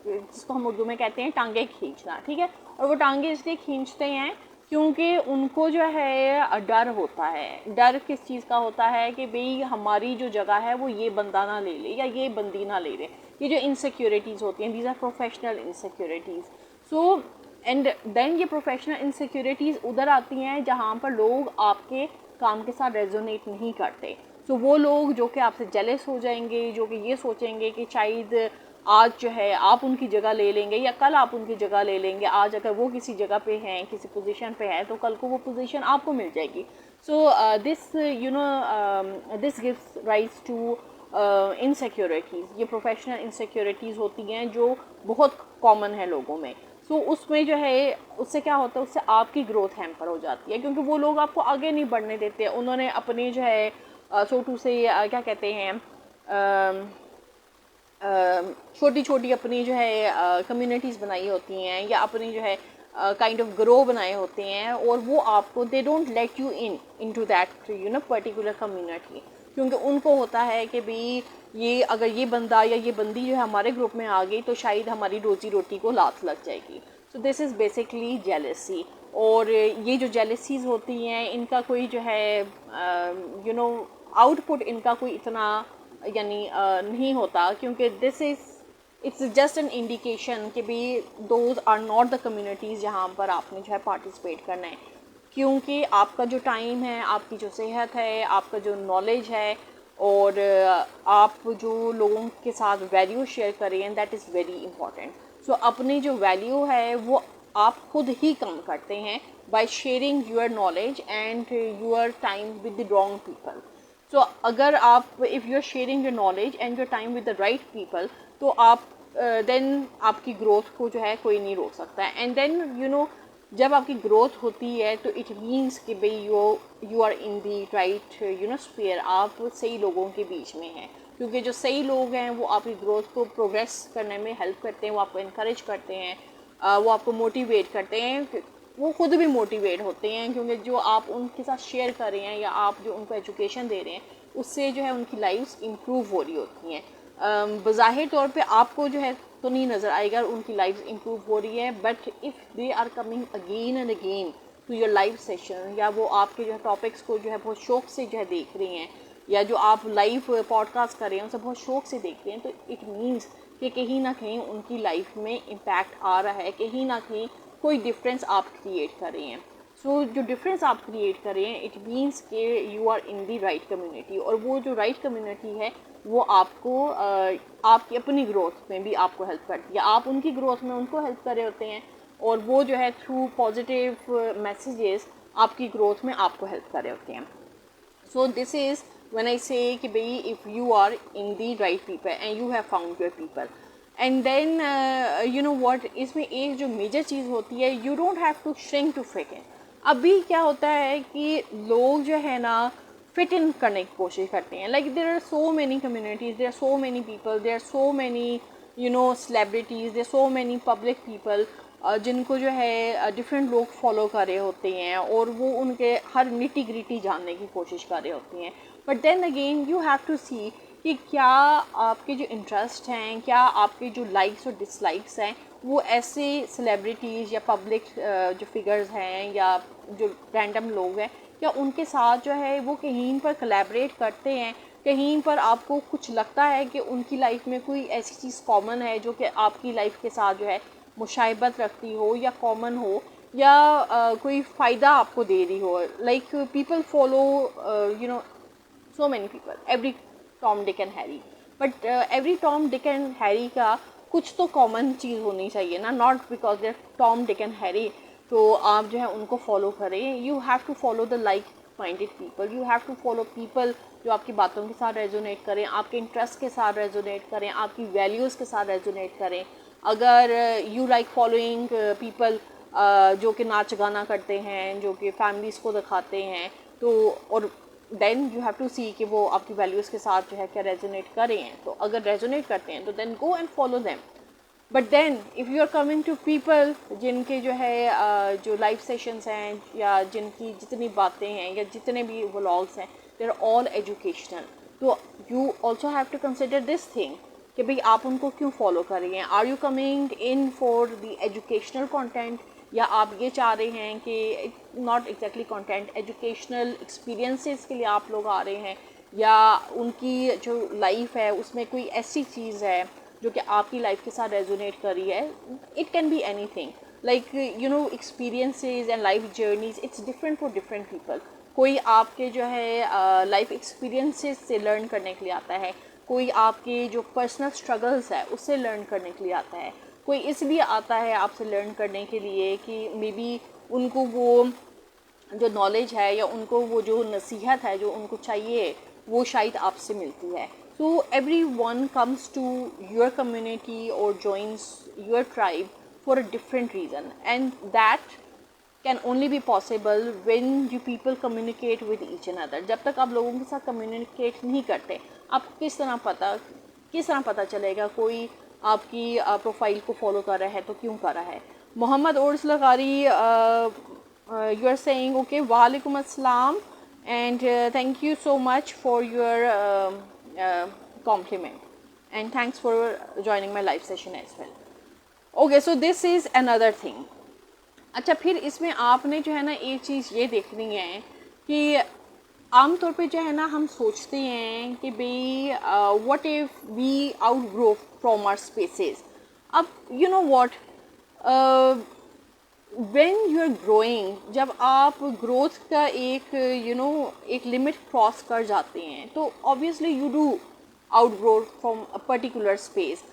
A: جس کو ہم اردو میں کہتے ہیں ٹانگیں کھینچنا, ٹھیک ہے. اور وہ ٹانگیں اس لیے کھینچتے ہیں کیونکہ ان کو جو ہے ڈر ہوتا ہے. ڈر کس چیز کا ہوتا ہے کہ بھئی ہماری جو جگہ ہے وہ یہ بندہ نہ لے لے, یا یہ بندی نہ لے لے. یہ جو انسیکیورٹیز ہوتی ہیں, these are professional insecurities. So and then یہ پروفیشنل انسیکیورٹیز ادھر آتی ہیں جہاں پر لوگ آپ کے کام کے ساتھ ریزونیٹ نہیں کرتے. سو وہ لوگ جو کہ آپ سے جیلس ہو جائیں گے, جو کہ یہ سوچیں گے کہ شاید آج جو ہے آپ ان کی جگہ لے لیں گے, یا کل آپ ان کی جگہ لے لیں گے. آج اگر وہ کسی جگہ پہ ہیں, کسی پوزیشن پہ ہیں, تو کل کو وہ پوزیشن آپ کو مل جائے گی. So this this gives rise to insecurities. یہ پروفیشنل انسیکیورٹیز ہوتی ہیں جو بہت کامن ہے لوگوں میں. سو اس میں جو ہے اس سے کیا ہوتا ہے, اس سے آپ کی گروتھ ہیمپر ہو جاتی ہے, کیونکہ وہ لوگ آپ کو آگے نہیں بڑھنے دیتے. انہوں نے اپنی جو ہے سوٹو سے کیا کہتے ہیں چھوٹی چھوٹی اپنی جو ہے کمیونٹیز بنائی ہوتی ہیں, یا اپنی جو ہے کائنڈ آف گروہ بنائے ہوتے ہیں, اور وہ آپ کو they don't let you into that particular community, کیونکہ ان کو ہوتا ہے کہ بھئی یہ اگر یہ بندہ یا یہ بندی جو ہے ہمارے گروپ میں آ گئی تو شاید ہماری روزی روٹی کو لات لگ جائے گی. So this is basically jealousy. اور یہ جو جیلسیز ہوتی ہیں ان کا کوئی جو ہے آؤٹ پٹ ان کا کوئی اتنا یعنی نہیں ہوتا, کیونکہ this is it's just an indication کہ بھی those are not the communities جہاں پر آپ نے جو ہے پارٹیسپیٹ کرنا ہے. کیونکہ آپ کا جو ٹائم ہے, آپ کی جو صحت ہے, آپ کا جو نالج ہے, اور آپ جو لوگوں کے ساتھ ویلیو شیئر کریں, دیٹ از ویری امپورٹنٹ. سو اپنی جو ویلیو ہے وہ آپ خود ہی کم کرتے ہیں by sharing your knowledge and your time with the wrong people. So اگر آپ if you are sharing your knowledge and your time with the right people, تو آپ دین آپ کی گروتھ کو جو ہے کوئی نہیں روک سکتا ہے. اینڈ دین جب آپ کی گروتھ ہوتی ہے تو اٹ مینس کہ بھئی you are in the right sphere, آپ صحیح لوگوں کے بیچ میں ہیں, کیونکہ جو صحیح لوگ ہیں وہ آپ کی گروتھ کو پروگریس کرنے میں ہیلپ کرتے ہیں, وہ آپ کو انکریج کرتے ہیں, وہ آپ کو موٹیویٹ کرتے ہیں, وہ خود بھی موٹیویٹ ہوتے ہیں, کیونکہ جو آپ ان کے ساتھ شیئر کر رہے ہیں یا آپ جو ان کو ایجوکیشن دے رہے ہیں اس سے جو ہے ان کی لائفز امپروو ہو رہی ہوتی ہیں. بظاہر طور پہ آپ کو جو ہے تو نہیں نظر آئے گا ان کی لائف امپروو ہو رہی ہے, but if they are coming again and again to your life session, یا وہ آپ کے جو ہے ٹاپکس کو جو ہے بہت شوق سے جو ہے دیکھ رہی ہیں, یا جو آپ لائیو پوڈ کاسٹ کر رہے ہیں اسے بہت شوق سے دیکھ رہے ہیں, تو اٹ مینس کہ کہیں نہ کہیں ان کی لائف میں امپیکٹ آ رہا ہے, کہیں نہ کہیں کوئی ڈفرینس آپ کریٹ کر رہے ہیں. سو جو ڈفرینس آپ کریٹ کریں اٹ مینس کہ you are in the right community, اور وہ جو رائٹ کمیونٹی ہے وہ آپ کو آپ کی اپنی گروتھ میں بھی آپ کو ہیلپ کرتی ہے, آپ ان کی گروتھ میں ان کو ہیلپ کر رہے ہوتے ہیں, اور وہ جو ہے تھرو پازیٹیو میسیجز آپ کی گروتھ میں آپ کو ہیلپ کر رہے ہوتے ہیں. سو this is when I say کہ بھئی if you are in the right people and you have found your people, and then you know what, اس میں ایک جو میجر چیز ہوتی ہے, you don't have to shrink to fit in. ابھی کیا ہوتا ہے کہ لوگ جو ہے نا فٹ ان کرنے کی کوشش کرتے ہیں, like there are so many communities, there are so many people, there are so many celebrities, there are so many public people جن کو جو ہے ڈفرینٹ لوگ فالو کر رہے ہوتے ہیں, اور وہ ان کے ہر نٹی گریٹی جاننے کی کوشش کر رہے ہوتے ہیں. But then again you have to see کہ کیا آپ کے جو انٹرسٹ ہیں, کیا آپ کے جو لائکس اور ڈس لائکس ہیں وہ ایسے سیلیبریٹیز یا پبلک جو فگرز ہیں یا جو رینڈم لوگ ہیں, کیا ان کے ساتھ جو ہے وہ کہیں پر کلیبریٹ کرتے ہیں, کہیں پر آپ کو کچھ لگتا ہے کہ ان کی لائف میں کوئی ایسی چیز کامن ہے جو کہ آپ کی لائف کے ساتھ جو ہے مشابہت رکھتی ہو یا کامن ہو, یا کوئی فائدہ آپ کو دے رہی ہو. Like people follow so many people, every Tom, Dick and Harry, but every Tom, Dick and Harry کا کچھ تو کامن چیز ہونی چاہیے نا, not because they're Tom, Dick and Harry تو آپ جو ہے ان کو فالو کریں. you have to follow the like minded people, you have to follow people جو آپ کی باتوں کے ساتھ ریزونیٹ کریں, آپ کے انٹرسٹ کے ساتھ ریزونیٹ کریں, آپ کی ویلیوز کے ساتھ ریزونیٹ کریں. اگر you like following people جو کہ ناچ گانا کرتے ہیں, جو کہ فیملیز کو دکھاتے ہیں, تو اور دین یو ہیو ٹو سی کہ وہ آپ کی ویلیوز کے ساتھ جو ہے کیا ریزونیٹ کر رہے ہیں. تو اگر ریزونیٹ کرتے ہیں تو then go and follow them. But then if you are coming to people جن کے جو ہے جو لائیو سیشنز ہیں یا جن کی جتنی باتیں ہیں یا جتنے بھی ولاگس ہیں دے آر آل ایجوکیشنل, تو you also have to consider this thing کہ بھئی آپ ان کو کیوں فالو کر رہے ہیں. Are you coming in for the educational content, یا آپ یہ چاہ رہے ہیں کہ not exactly content, educational experiences کے لیے آپ لوگ آ رہے ہیں, یا ان کی جو لائف ہے اس میں کوئی ایسی چیز ہے جو کہ آپ کی لائف کے ساتھ ریزونیٹ کر رہی ہے. اٹ کین بی اینی thing, like experiences and life journeys it's different for different people. کوئی آپ کے جو ہے لائف ایکسپیرینسز سے لرن کرنے کے لیے آتا ہے, کوئی آپ کے جو پرسنل اسٹرگلس ہے اس سے لرن کرنے کے لیے آتا ہے, کوئی اس لیے آتا ہے آپ سے لرن کرنے کے لیے کہ مے بی ان کو وہ جو نالج ہے یا ان کو وہ جو نصیحت ہے جو ان کو چاہیے وہ شاید آپ سے ملتی ہے. So everyone comes to your community اور joins your tribe for a different reason, and that can only be possible when you people communicate with each another. جب تک آپ لوگوں کے ساتھ کمیونیکیٹ نہیں کرتے, آپ کس طرح پتہ چلے گا کوئی آپ کی پروفائل کو فالو کر رہا ہے تو کیوں کر رہا ہے. محمد اورس لغاری یو آر سیئنگ اوکے, وعلیکم السلام, and thank you so much for your compliment and thanks for joining my live session as well. Okay, so this is another thing. اچھا, پھر اس میں آپ نے جو ہے نا ایک چیز یہ دیکھنی ہے کہ عام طور پہ جو ہے نا ہم سوچتے ہیں کہ بھئی what if we outgrow from our spaces. اب you know what, when you are growing, جب آپ گروتھ کا ایک ایک لمٹ کراس کر جاتے ہیں تو obviously you do outgrow from a particular space.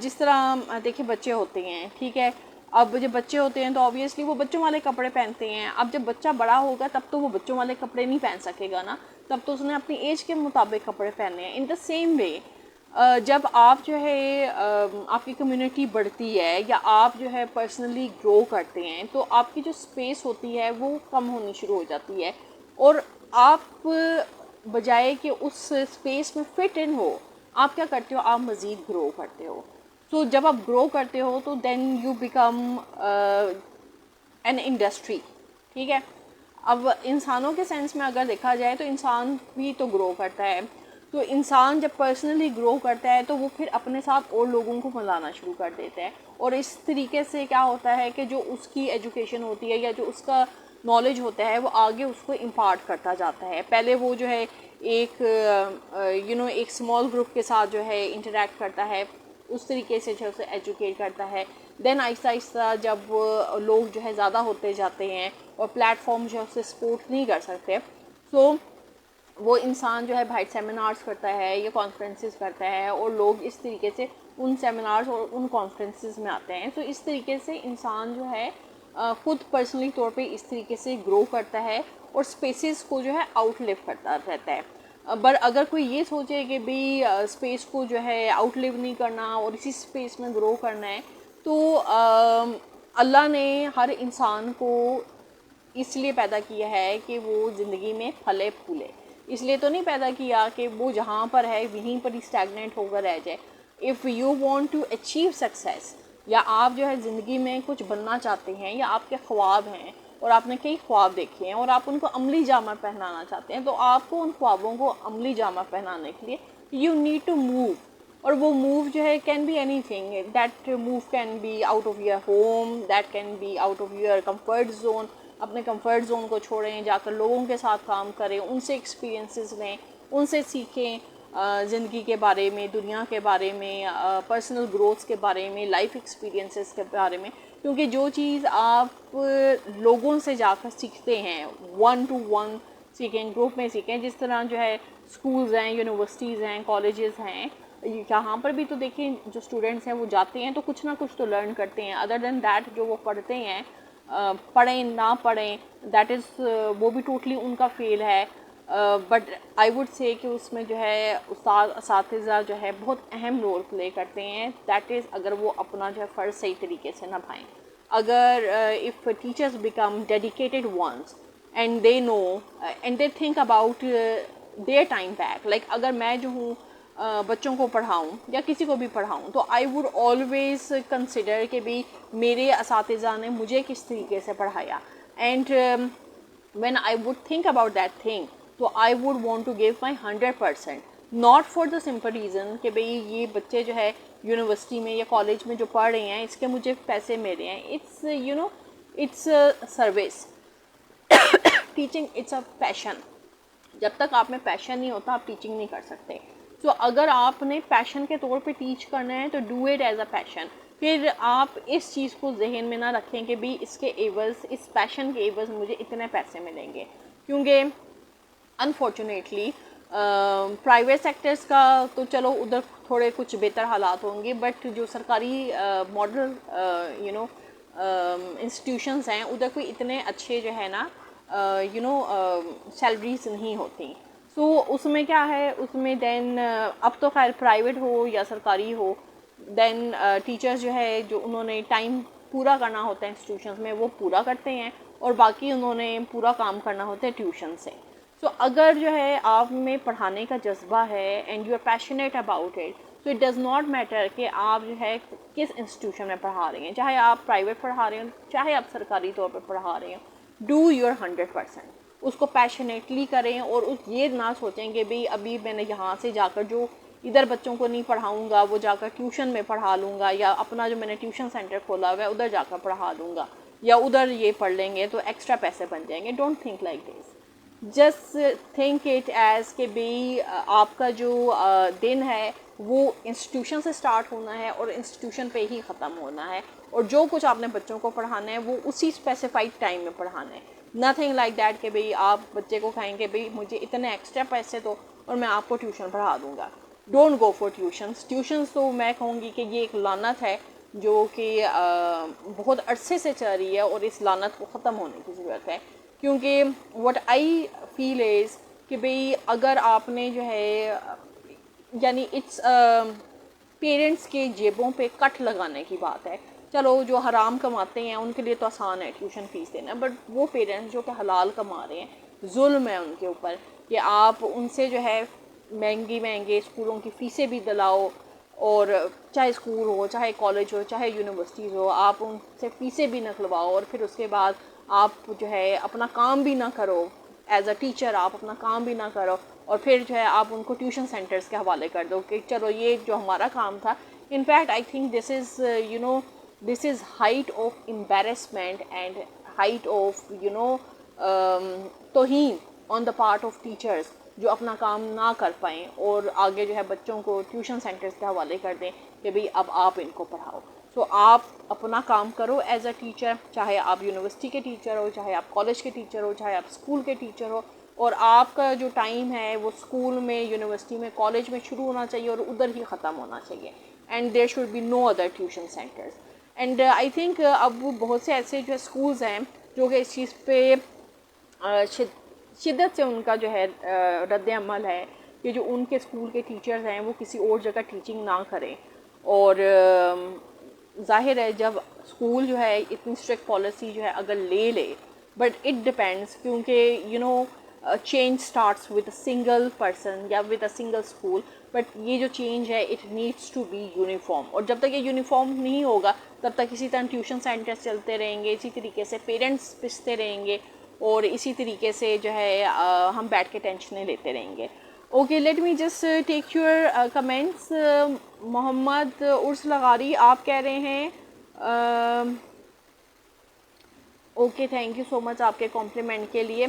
A: جس طرح دیکھیں بچے ہوتے ہیں, ٹھیک ہے, اب جب بچے ہوتے ہیں تو آبویسلی وہ بچوں والے کپڑے پہنتے ہیں. اب جب بچہ بڑا ہوگا تب تو وہ بچوں والے کپڑے نہیں پہن سکے گا نا, تب تو اس نے اپنی ایج کے مطابق کپڑے پہننے ہیں. ان دا سیم وے جب آپ جو ہے آپ کی کمیونٹی بڑھتی ہے یا آپ جو ہے پرسنلی گرو کرتے ہیں تو آپ کی جو اسپیس ہوتی ہے وہ کم ہونی شروع ہو جاتی ہے, اور آپ بجائے کہ اس اسپیس میں فٹ ان ہو آپ کیا کرتے ہو, آپ مزید گرو کرتے ہو. سو جب آپ گرو کرتے ہو تو then you become an industry, ٹھیک ہے. اب انسانوں کے سینس میں اگر دیکھا جائے تو انسان بھی تو گرو کرتا ہے, تو انسان جب پرسنلی گرو کرتا ہے تو وہ پھر اپنے ساتھ اور لوگوں کو ملانا شروع کر دیتا ہے, اور اس طریقے سے کیا ہوتا ہے کہ جو اس کی ایجوکیشن ہوتی ہے یا جو اس کا نالج ہوتا ہے وہ آگے اس کو امپارٹ کرتا جاتا ہے. پہلے وہ جو ہے ایک ایک اسمال گروپ کے ساتھ جو ہے انٹریکٹ کرتا ہے, اس طریقے سے جو اسے ایجوکیٹ کرتا ہے, دین آہستہ آہستہ جب لوگ جو ہے زیادہ ہوتے جاتے ہیں اور پلیٹ فارم جو ہے اسے سپورٹ نہیں کر سکتے، سو وہ انسان جو ہے باہر سیمینارز کرتا ہے یا کانفرنسز کرتا ہے اور لوگ اس طریقے سے ان سیمینارز اور ان کانفرنسز میں آتے ہیں. تو اس طریقے سے انسان جو ہے خود پرسنلی طور پہ اس طریقے سے گرو کرتا ہے اور اسپیسیز کو جو ہے آؤٹ لیو کرتا رہتا ہے. بٹ اگر کوئی یہ سوچے کہ بھئی اسپیس کو جو ہے آؤٹ لیو نہیں کرنا اور اسی اسپیس میں گرو کرنا ہے، تو اللہ نے ہر انسان کو اس لیے پیدا کیا ہے کہ وہ زندگی میں پھلے پھولے. اس لیے تو نہیں پیدا کیا کہ وہ جہاں پر ہے وہیں پر ہی اسٹیگنیٹ ہو کر رہ جائے. If you want to achieve success, یا آپ جو ہے زندگی میں کچھ بننا چاہتے ہیں یا آپ کے خواب ہیں اور آپ نے کئی خواب دیکھے ہیں اور آپ ان کو عملی جامہ پہنانا چاہتے ہیں، تو آپ کو ان خوابوں کو عملی جامہ پہنانے کے لیے یو نیڈ ٹو موو. اور وہ موو جو ہے کین بی اینی تھنگ. That move can be out of your home, that can be out of your comfort zone. اپنے کمفرٹ زون کو چھوڑیں، جا کر لوگوں کے ساتھ کام کریں، ان سے ایکسپیرینسز لیں، ان سے سیکھیں زندگی کے بارے میں، دنیا کے بارے میں، پرسنل گروتھ کے بارے میں، لائف ایکسپیرینسز کے بارے میں. کیونکہ جو چیز آپ لوگوں سے جا کر سیکھتے ہیں، 1 to 1 سیکھیں، گروپ میں سیکھیں. جس طرح جو ہے اسکولز ہیں، یونیورسٹیز ہیں، کالجز ہیں، یہاں پر بھی تو دیکھیں جو اسٹوڈنٹس ہیں وہ جاتے ہیں تو کچھ نہ کچھ تو لرن کرتے ہیں. ادر دین دیٹ جو وہ پڑھتے ہیں، پڑھیں نہ پڑھیں، دیٹ از وہ بھی ٹوٹلی ان کا فیل ہے. بٹ آئی ووڈ سے کہ اس میں جو ہے استاد اساتذہ جو ہے بہت اہم رول پلے کرتے ہیں. دیٹ از اگر وہ اپنا جو ہے فرض صحیح طریقے سے نبھائیں. اگر if teachers become dedicated once and they know and they think about their time back, like اگر میں جو ہوں بچوں کو پڑھاؤں یا کسی کو بھی پڑھاؤں، تو آئی ووڈ آلویز کنسیڈر کہ بھی میرے اساتذہ نے مجھے کس طریقے سے پڑھایا. And when I would think about that thing, تو I would want to give my 100%. Not for the simple reason کہ بھئی یہ بچے جو ہے یونیورسٹی میں یا کالج میں جو پڑھ رہے ہیں اس کے مجھے پیسے مل رہے ہیں. It's it's service. Teaching it's a passion. جب تک آپ میں پیشن نہیں ہوتا آپ ٹیچنگ نہیں کر سکتے. سو اگر آپ نے پیشن کے طور پہ ٹیچ کرنا ہے تو ڈو اٹ ایز اے پیشن. پھر آپ اس چیز کو ذہن میں نہ رکھیں کہ بھی اس کے عوض، اس پیشن کے عوض مجھے اتنے پیسے ملیں گے. کیونکہ انفارچونیٹلی پرائیویٹ سیکٹرز کا تو چلو ادھر تھوڑے کچھ بہتر حالات ہوں گے، بٹ جو سرکاری ماڈل انسٹیٹیوشنز ہیں ادھر کوئی اتنے اچھے جو ہے نا سیلریز نہیں ہوتی. سو اس میں کیا ہے، اس میں دین اب تو خیر پرائیویٹ ہو یا سرکاری ہو، دین ٹیچرز جو ہے جو انہوں نے ٹائم پورا کرنا ہوتا ہے انسٹیٹیوشنز میں وہ پورا کرتے ہیں، اور باقی انہوں نے پورا کام کرنا ہوتا ہے ٹیوشن سے. سو اگر جو ہے آپ میں پڑھانے کا جذبہ ہے and you are passionate about it, so it does not matter کہ آپ جو ہے کس انسٹیٹیوشن میں پڑھا رہے ہیں، چاہے آپ پرائیویٹ پڑھا رہے ہیں چاہے آپ سرکاری طور پہ پڑھا رہے ہیں. Do your 100%. اس کو پیشنیٹلی کریں اور یہ نہ سوچیں کہ بھئی ابھی میں نے یہاں سے جا کر جو ادھر بچوں کو نہیں پڑھاؤں گا وہ جا کر ٹیوشن میں پڑھا لوں گا، یا اپنا جو میں نے ٹیوشن سینٹر کھولا ہوا ہے ادھر جا کر پڑھا دوں گا، یا ادھر یہ پڑھ لیں گے تو ایکسٹرا پیسے بن جائیں گے. Don't think like this. Just think it as کہ بھئی آپ کا جو دن ہے وہ انسٹیٹیوشن سے اسٹارٹ ہونا ہے اور انسٹیٹیوشن پہ ہی ختم ہونا ہے، اور جو کچھ آپ نے بچوں کو پڑھانا ہے وہ اسی اسپیسیفائڈ ٹائم میں پڑھانا ہے. نتھنگ لائک دیٹ کہ بھئی آپ بچے کو کہیں گے بھئی مجھے اتنے ایکسٹرا پیسے دو اور میں آپ کو ٹیوشن پڑھا دوں گا. Don't go for tuitions. Tuitions تو میں کہوں گی کہ یہ ایک لعنت ہے جو کہ بہت عرصے سے چل رہی ہے، اور اس لعنت کو ختم ہونے کی ضرورت ہے. کیونکہ what I feel is کہ بھئی اگر آپ نے جو ہے یعنی اٹس پیرنٹس کے جیبوں پہ کٹ لگانے کی بات ہے. چلو جو حرام کماتے ہیں ان کے لیے تو آسان ہے ٹیوشن فیس دینا، بٹ وہ پیرنٹس جو کہ حلال کما رہے ہیں، ظلم ہے ان کے اوپر کہ آپ ان سے جو ہے مہنگے اسکولوں کی فیسیں بھی دلاؤ، اور چاہے اسکول ہو چاہے کالج ہو چاہے یونیورسٹیز ہو آپ ان سے فیسیں بھی نکلواؤ، اور پھر اس کے بعد آپ جو ہے اپنا کام بھی نہ کرو ایز اے ٹیچر، آپ اپنا کام بھی نہ کرو، اور پھر جو ہے آپ ان کو ٹیوشن سینٹرز کے حوالے کر دو کہ چلو یہ جو ہمارا کام تھا. In fact I think this is height of embarrassment and height of توہین آن دا پارٹ آف ٹیچرز، جو اپنا کام نہ کر پائیں اور آگے جو ہے بچوں کو ٹیوشن سینٹرز کے حوالے کر دیں کہ بھئی اب آپ ان کو پڑھاؤ. سو آپ اپنا کام کرو ایز اے ٹیچر، چاہے آپ یونیورسٹی کے ٹیچر ہو، چاہے آپ کالج کے ٹیچر ہو، چاہے آپ اسکول کے ٹیچر ہو، اور آپ کا جو ٹائم ہے وہ اسکول میں، یونیورسٹی میں، کالج میں شروع ہونا چاہیے اور ادھر ہی ختم ہونا چاہیے. And there should be no other tuition centres. And I think اب بہت سے ایسے جو اسکولز ہیں جو کہ اس چیز پہ شدت سے ان کا جو ہے رد عمل ہے کہ جو ان کے اسکول کے ٹیچرز ہیں وہ کسی اور جگہ ٹیچنگ نہ کریں. اور ظاہر ہے جب اسکول جو ہے اتنی اسٹرکٹ پالیسی جو ہے اگر لے بٹ اٹ ڈپینڈس، کیونکہ you know change starts with a single person یا with a single school. But یہ جو چینج ہے it needs to be uniform, اور جب تک یہ یونیفارم نہیں ہوگا تب تک اسی طرح ٹیوشن سینٹرز چلتے رہیں گے، اسی طریقے سے پیرنٹس پستے رہیں گے، اور اسی طریقے سے جو ہے ہم بیٹھ کے ٹینشنیں لیتے رہیں گے. Okay, let me just take your comments. Muhammad Urs لغاری آپ کہہ رہے ہیں okay, thank you so much آپ کے کمپلیمنٹ کے لیے.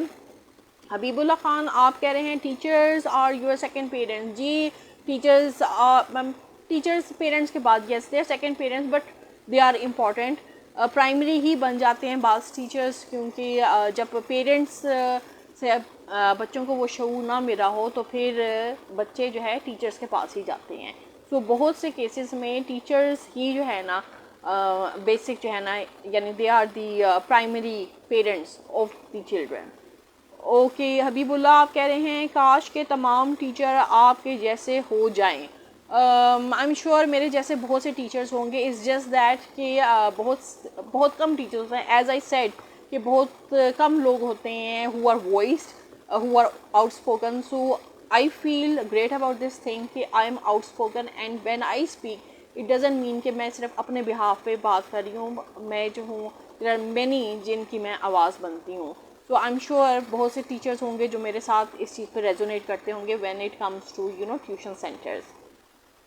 A: حبیب اللہ خان آپ کہہ رہے ہیں teachers are your second parents. جی ٹیچرز پیرنٹس کے بعد yes they are second parents, but they are important. Primary ہی بن جاتے ہیں بعض ٹیچرز، کیونکہ جب پیرنٹس سے بچوں کو وہ شعور نہ ملا ہو تو پھر بچے جو ہے ٹیچرز کے پاس ہی جاتے ہیں. سو بہت سے کیسز میں ٹیچرز ہی جو ہے نا بیسک جو ہے نا، یعنی they are the primary parents of the children. Okay, حبیب اللہ آپ کہہ رہے ہیں کاش کے تمام ٹیچر آپ کے جیسے ہو جائیں. آئی ایم شیور میرے جیسے بہت سے ٹیچرز ہوں گے. اٹس جسٹ دیٹ کہ بہت کم ٹیچرز ہیں. ایز آئی سیڈ کہ بہت کم لوگ ہوتے ہیں who are voiced, who are outspoken. So I feel great about this thing کہ I am outspoken, and when I speak it doesn't mean کہ میں صرف اپنے behalf پہ بات کر رہی ہوں. میں جو ہوں there are many جن کی میں آواز بنتی ہوں. So I'm sure بہت سے ٹیچرز ہوں گے جو میرے ساتھ اس چیز پہ ریزونیٹ کرتے ہوں گے when it comes to tuition centers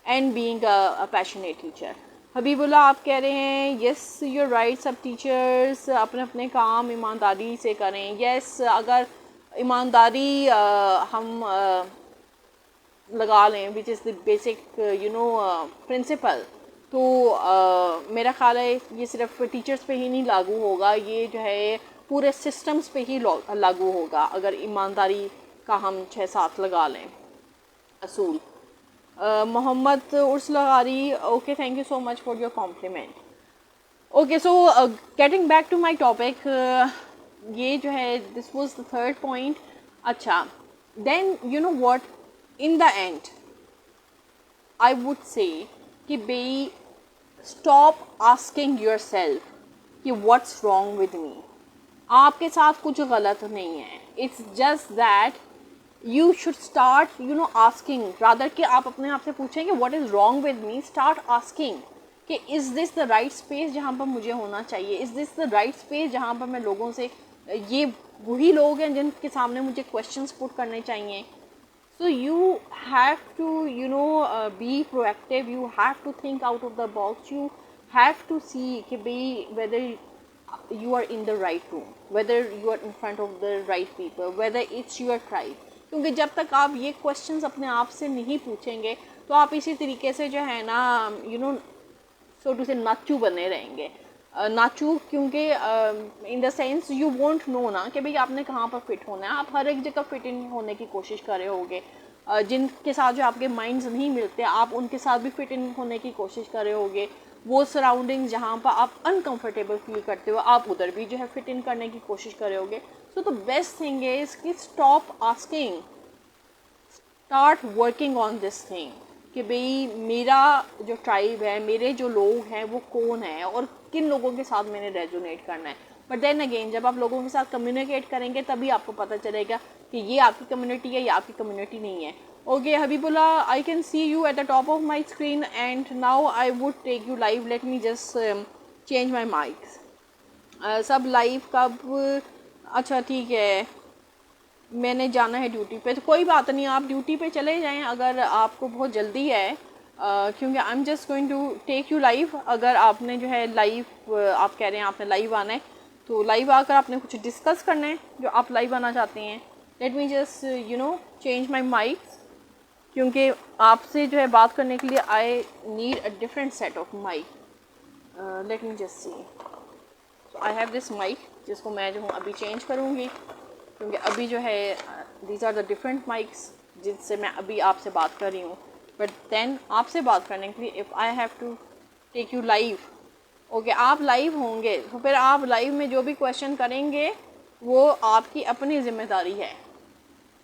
A: and being a passionate teacher. حبیب اللہ آپ کہہ رہے ہیں yes you right, sub teachers اپنے اپنے کام ایمانداری سے کریں. یس، اگر ایمانداری ہم لگا لیں وچ از دی بیسک پرنسپل، تو میرا خیال ہے یہ صرف ٹیچرز پہ ہی نہیں لاگو ہوگا، یہ جو ہے پورے سسٹمز پہ ہی لاگو ہوگا اگر ایمانداری کا ہم 6-7 لگا لیں اصول. محمد عرس لغاری okay, thank you so much for your compliment. Okay, so getting back to my topic, یہ جو ہے this was the third point. اچھا، then you know what, in the end I would say کہ بھائی اسٹاپ آسکنگ یور سیلف کہ واٹس رانگ ود می. آپ کے ساتھ کچھ غلط نہیں ہے. It's just that you should start asking, rather کہ آپ اپنے آپ سے پوچھیں کہ what is wrong with me. start asking کہ is this the right space جہاں پر مجھے ہونا چاہیے. is this the right space جہاں پر میں لوگوں سے، یہ وہی لوگ ہیں جن کے سامنے مجھے questions put کرنے چاہیے. so you have to be proactive, you have to think out of the box, you have to see کہ بھئی whether you are in the right room, whether you are in front of the right people, whether it's your tribe. کیونکہ جب تک آپ یہ کوشچنس اپنے آپ سے نہیں پوچھیں گے تو آپ اسی طریقے سے جو ہے نا سو ٹو سے ناچو بنے رہیں گے. ناچو کیونکہ ان دا سینس یو وونٹ نو نا کہ بھئی آپ نے کہاں پر فٹ ہونا ہے. آپ ہر ایک جگہ فٹ ان ہونے کی کوشش کر رہے ہوگے. جن کے ساتھ جو آپ کے مائنڈز نہیں ملتے آپ ان کے ساتھ بھی فٹ ان ہونے کی کوشش کر رہے ہوگے. وہ سراؤنڈنگ جہاں پر آپ انکمفرٹیبل فیل کرتے ہو آپ ادھر بھی جو ہے فٹ ان کرنے کی کوشش کر رہے ہوگے. سو دا بیسٹ تھنگ از کہ stop asking, start working on this thing کہ بھئی میرا جو ٹرائب ہے، میرے جو لوگ ہیں وہ کون ہیں اور کن لوگوں کے ساتھ میں نے ریزونیٹ کرنا ہے. بٹ دین اگین جب آپ لوگوں کے ساتھ کمیونیکیٹ کریں گے تبھی آپ کو پتہ چلے گا کہ یہ آپ کی کمیونٹی ہے یا آپ کی کمیونٹی نہیں ہے. Okay Habib Allah, I can see you at the top of my screen and now I would take you live. Let me just change my mics. سب لائیو کب؟ اچھا ٹھیک ہے، میں نے جانا ہے ڈیوٹی پہ. تو کوئی بات نہیں، آپ ڈیوٹی پہ چلے جائیں اگر آپ کو بہت جلدی ہے، کیونکہ I am just going to take you live. اگر آپ نے جو ہے لائیو آپ کہہ رہے ہیں آپ نے لائیو آنا ہے تو لائیو آ کر آپ نے کچھ ڈسکس کرنا ہے جو آپ لائیو آنا چاہتے ہیں. Let me just change my mics, کیونکہ آپ سے جو ہے بات کرنے کے لیے I need a different set of mic. Let me just see. So I have this mic جس کو میں جو ہوں ابھی چینج کروں گی, کیونکہ ابھی جو ہے these are the different mics جن سے میں ابھی آپ سے بات کر رہی ہوں. بٹ دین آپ سے بات کرنے کے لیے if I have to take you live, okay آپ لائیو ہوں گے تو پھر آپ لائیو میں جو بھی کویشچن کریں گے وہ آپ کی اپنی ذمہ داری ہے,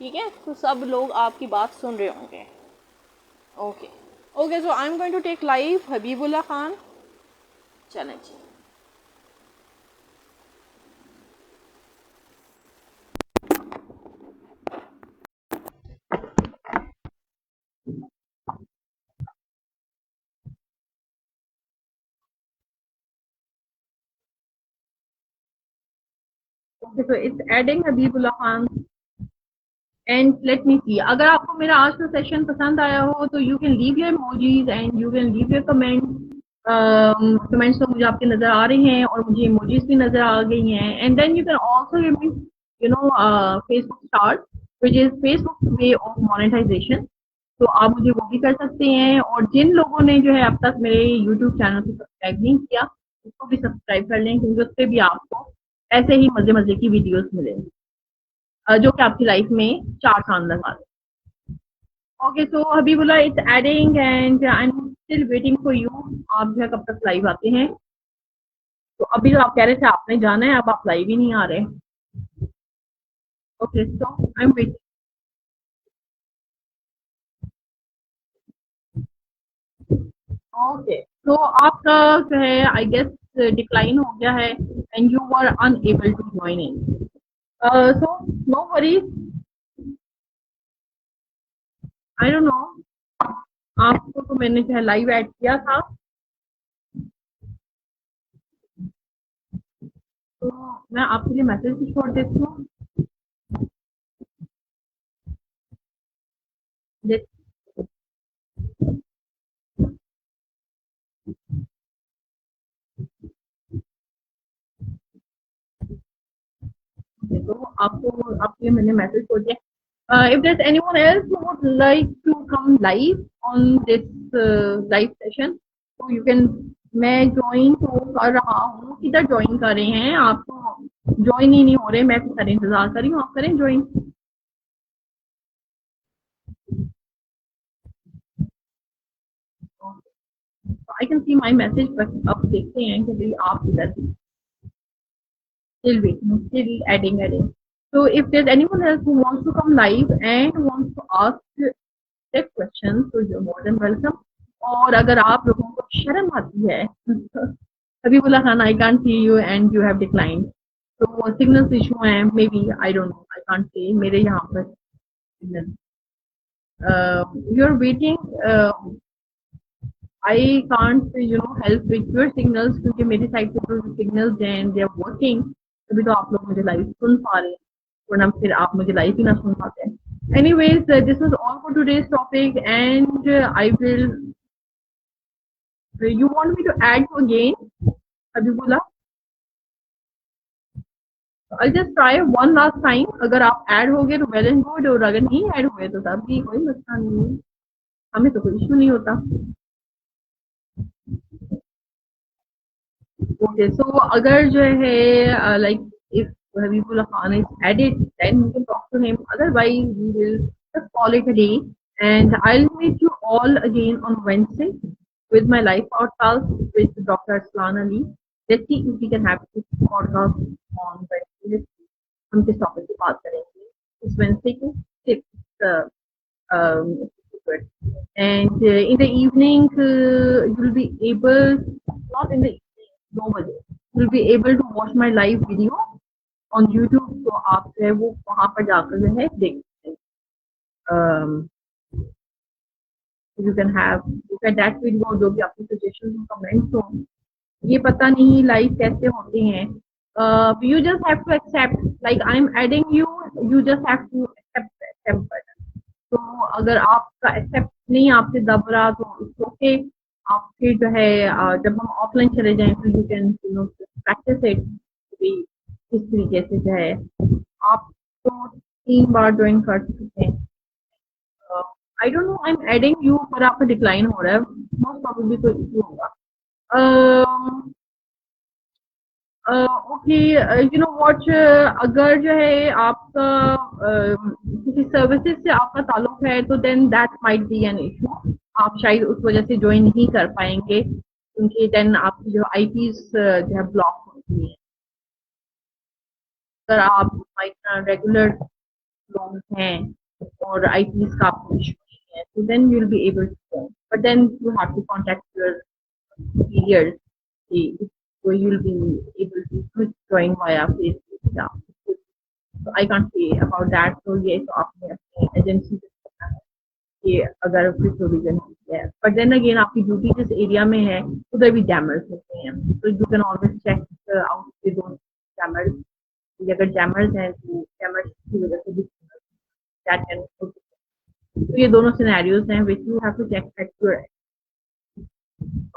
A: ٹھیک ہے؟ تو سب لوگ آپ کی بات سن رہے ہوں گے. Okay okay, so I am going to take live Habib اللہ خان. چلیں جی. Okay, so it's adding Habib Allah Khan. And let me see, اگر آپ کو میرا آج کا سیشن پسند آیا ہو تو you can leave your emojis and you can leave your comment. Comments تو مجھے آپ کے نظر آ رہے ہیں اور مجھے ایموجیز بھی نظر آ گئی ہیں. And then you can also give me Facebook start which is Facebook way of monetisation. تو آپ مجھے وہ بھی کر سکتے ہیں, اور جن لوگوں نے جو ہے اب تک میرے یوٹیوب چینل کو سبسکرائب نہیں کیا اس کو بھی سبسکرائب کر لیں, کیونکہ اس پہ بھی آپ کو ایسے ہی مزے مزے کی ویڈیوز ملیں جو کہ آپ کی لائف میں 4 سال لگا دیں. Okay, so Habibullah it's adding and I am still waiting for you. آپ جو ہے کب تک لائیو آتے ہیں؟ تو ابھی جو آپ کہہ رہے تھے آپ نے جانا ہے, اب آپ لائیو ہی نہیں آ رہے. Okay, so I am waiting. Okay, تو آپ کا جو ہے آئی گیس ڈکلائن ہو گیا ہے and you are unable to join in. So no worries, I don't know, آپ کو تو میں نے جو ہے لائیو ایڈ کیا تھا, تو میں آپ کے لیے میسج بھی چھوڑ دیتی ہوں. تو آپ کو آپ کے میں نے میسج چھوڑ دیا. If there's anyone else who would like to come live on this live session, so you can. میں جوائن تو کر رہا ہوں, کدھر جوائن کر رہے ہیں آپ؟ تو جوائن ہی نہیں ہو رہے, میں کس طرح انتظار کر رہی ہوں, آپ کریں join. I can see my message, but اب دیکھتے ہیں کہ بھائی آپ کدھر ہیں. Still waiting, still adding. So if there's anyone else who wants to come live and wants to ask tech questions, so you're more than welcome. اور اگر آپ لوگوں کو شرم آتی ہے, حبیب اللہ Khan I can't see you and you have declined. تو وہ سگنل ایشو ہیں, maybe, I don't know, I can't say میرے یہاں پر signal. You're waiting. I can't help with your signals کیونکہ میری سائڈ سے جو signals ہیں they are working. ابھی تو آپ لوگ مجھے لائیو سن پا رہے ہیں, ورنہ پھر آپ مجھے لائیو ہی نہ سن پاتے ہیں. Anyways, this was all for today's topic, and I will. You want me to add you again, Habibullah? I'll just try one last time. اگر آپ ایڈ ہو گئے تو well and good, اور اگر نہیں ایڈ ہوئے تو تب بھی کوئی مسئلہ نہیں ہے, ہمیں تو کوئی ایشو نہیں ہوتا. Okay, so اگر جو ہے like if Habibullah Khan is added, then we can talk to him. Otherwise, we will just call it a day. And I'll meet you all again on Wednesday with my live podcast with Dr. Aslan Ali. Let's see if we can have this podcast on Wednesday. Let's see. ہم کس ٹاپک کی بات کریں گے اس وینسڈے کو. And in the evening, you'll be able, not in the evening, normally, you'll be able to watch my live video on YouTube. تو آپ جو ہے وہ وہاں پر جا کر جو ہے دیکھ سکتے ہیں. You can have look at that video, جو بھی آپ کی suggestions اور comments ہوں. یہ پتہ نہیں لائف کیسے ہوتے ہیں. You just have to accept, like I'm adding you, you just have to accept button. تو اگر آپ کا ایکسپٹ نہیں آپ سے دب رہا تو اس اوکے, آپ پھر جو ہے جب ہم آف لائن چلے جائیں تو یو کین پریکٹس اٹ. اس طریقے سے جو ہے آپ تو 3 بار جوائن کر چکے ہیں. I don't know, I am adding you, پر آپ کا ڈکلائن ہو رہا ہے, موسٹ پروبیبلی کوئی ایشو ہوگا.
B: اوکے یو نو واٹ، اگر جو ہے آپ کا کسی سروسز سے آپ کا تعلق ہے تو then that might be an issue. آپ شاید اس وجہ سے جوائن نہیں کر پائیں گے کیونکہ دین آپ کی جو آئی پیز جو ہے بلاک ہوتی ہیں. اگر آپ ریگولر لوگ ہیں اور آئی پیز کا آپ کو ایشو نہیں ہے تو then you will be able to. But then you have to contact your superiors. So you will be able to switch drawing via Facebook. Yeah. So I can't say about that. So yes, تو آپ نے اپنی ایجنسی سے کرنا ہے کہ اگر کوئی پروویژن ہوتی ہے. بٹ دین اگین آپ کی ڈیوٹی جس ایریا میں ہے ادھر بھی جیمرز ہوتے ہیں. تو you can always check out jammers. اگر جیمرز ہیں تو جیمرز کی وجہ سے بھی تو یہ دونوں سینیریوز ہیں which you have to check at your.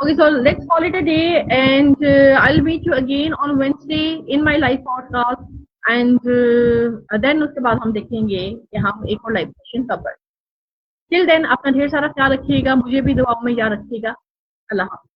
B: Okay, so let's call it a day, and I'll meet you again on Wednesday in my live podcast. And then اس کے بعد ہم دیکھیں گے کہ ہم ایک اور لائف سیشن کب کریں. ٹل دین اپنا ڈھیر سارا خیال رکھیے گا, مجھے بھی دعاؤں میں یاد رکھیے گا. اللہ حافظ.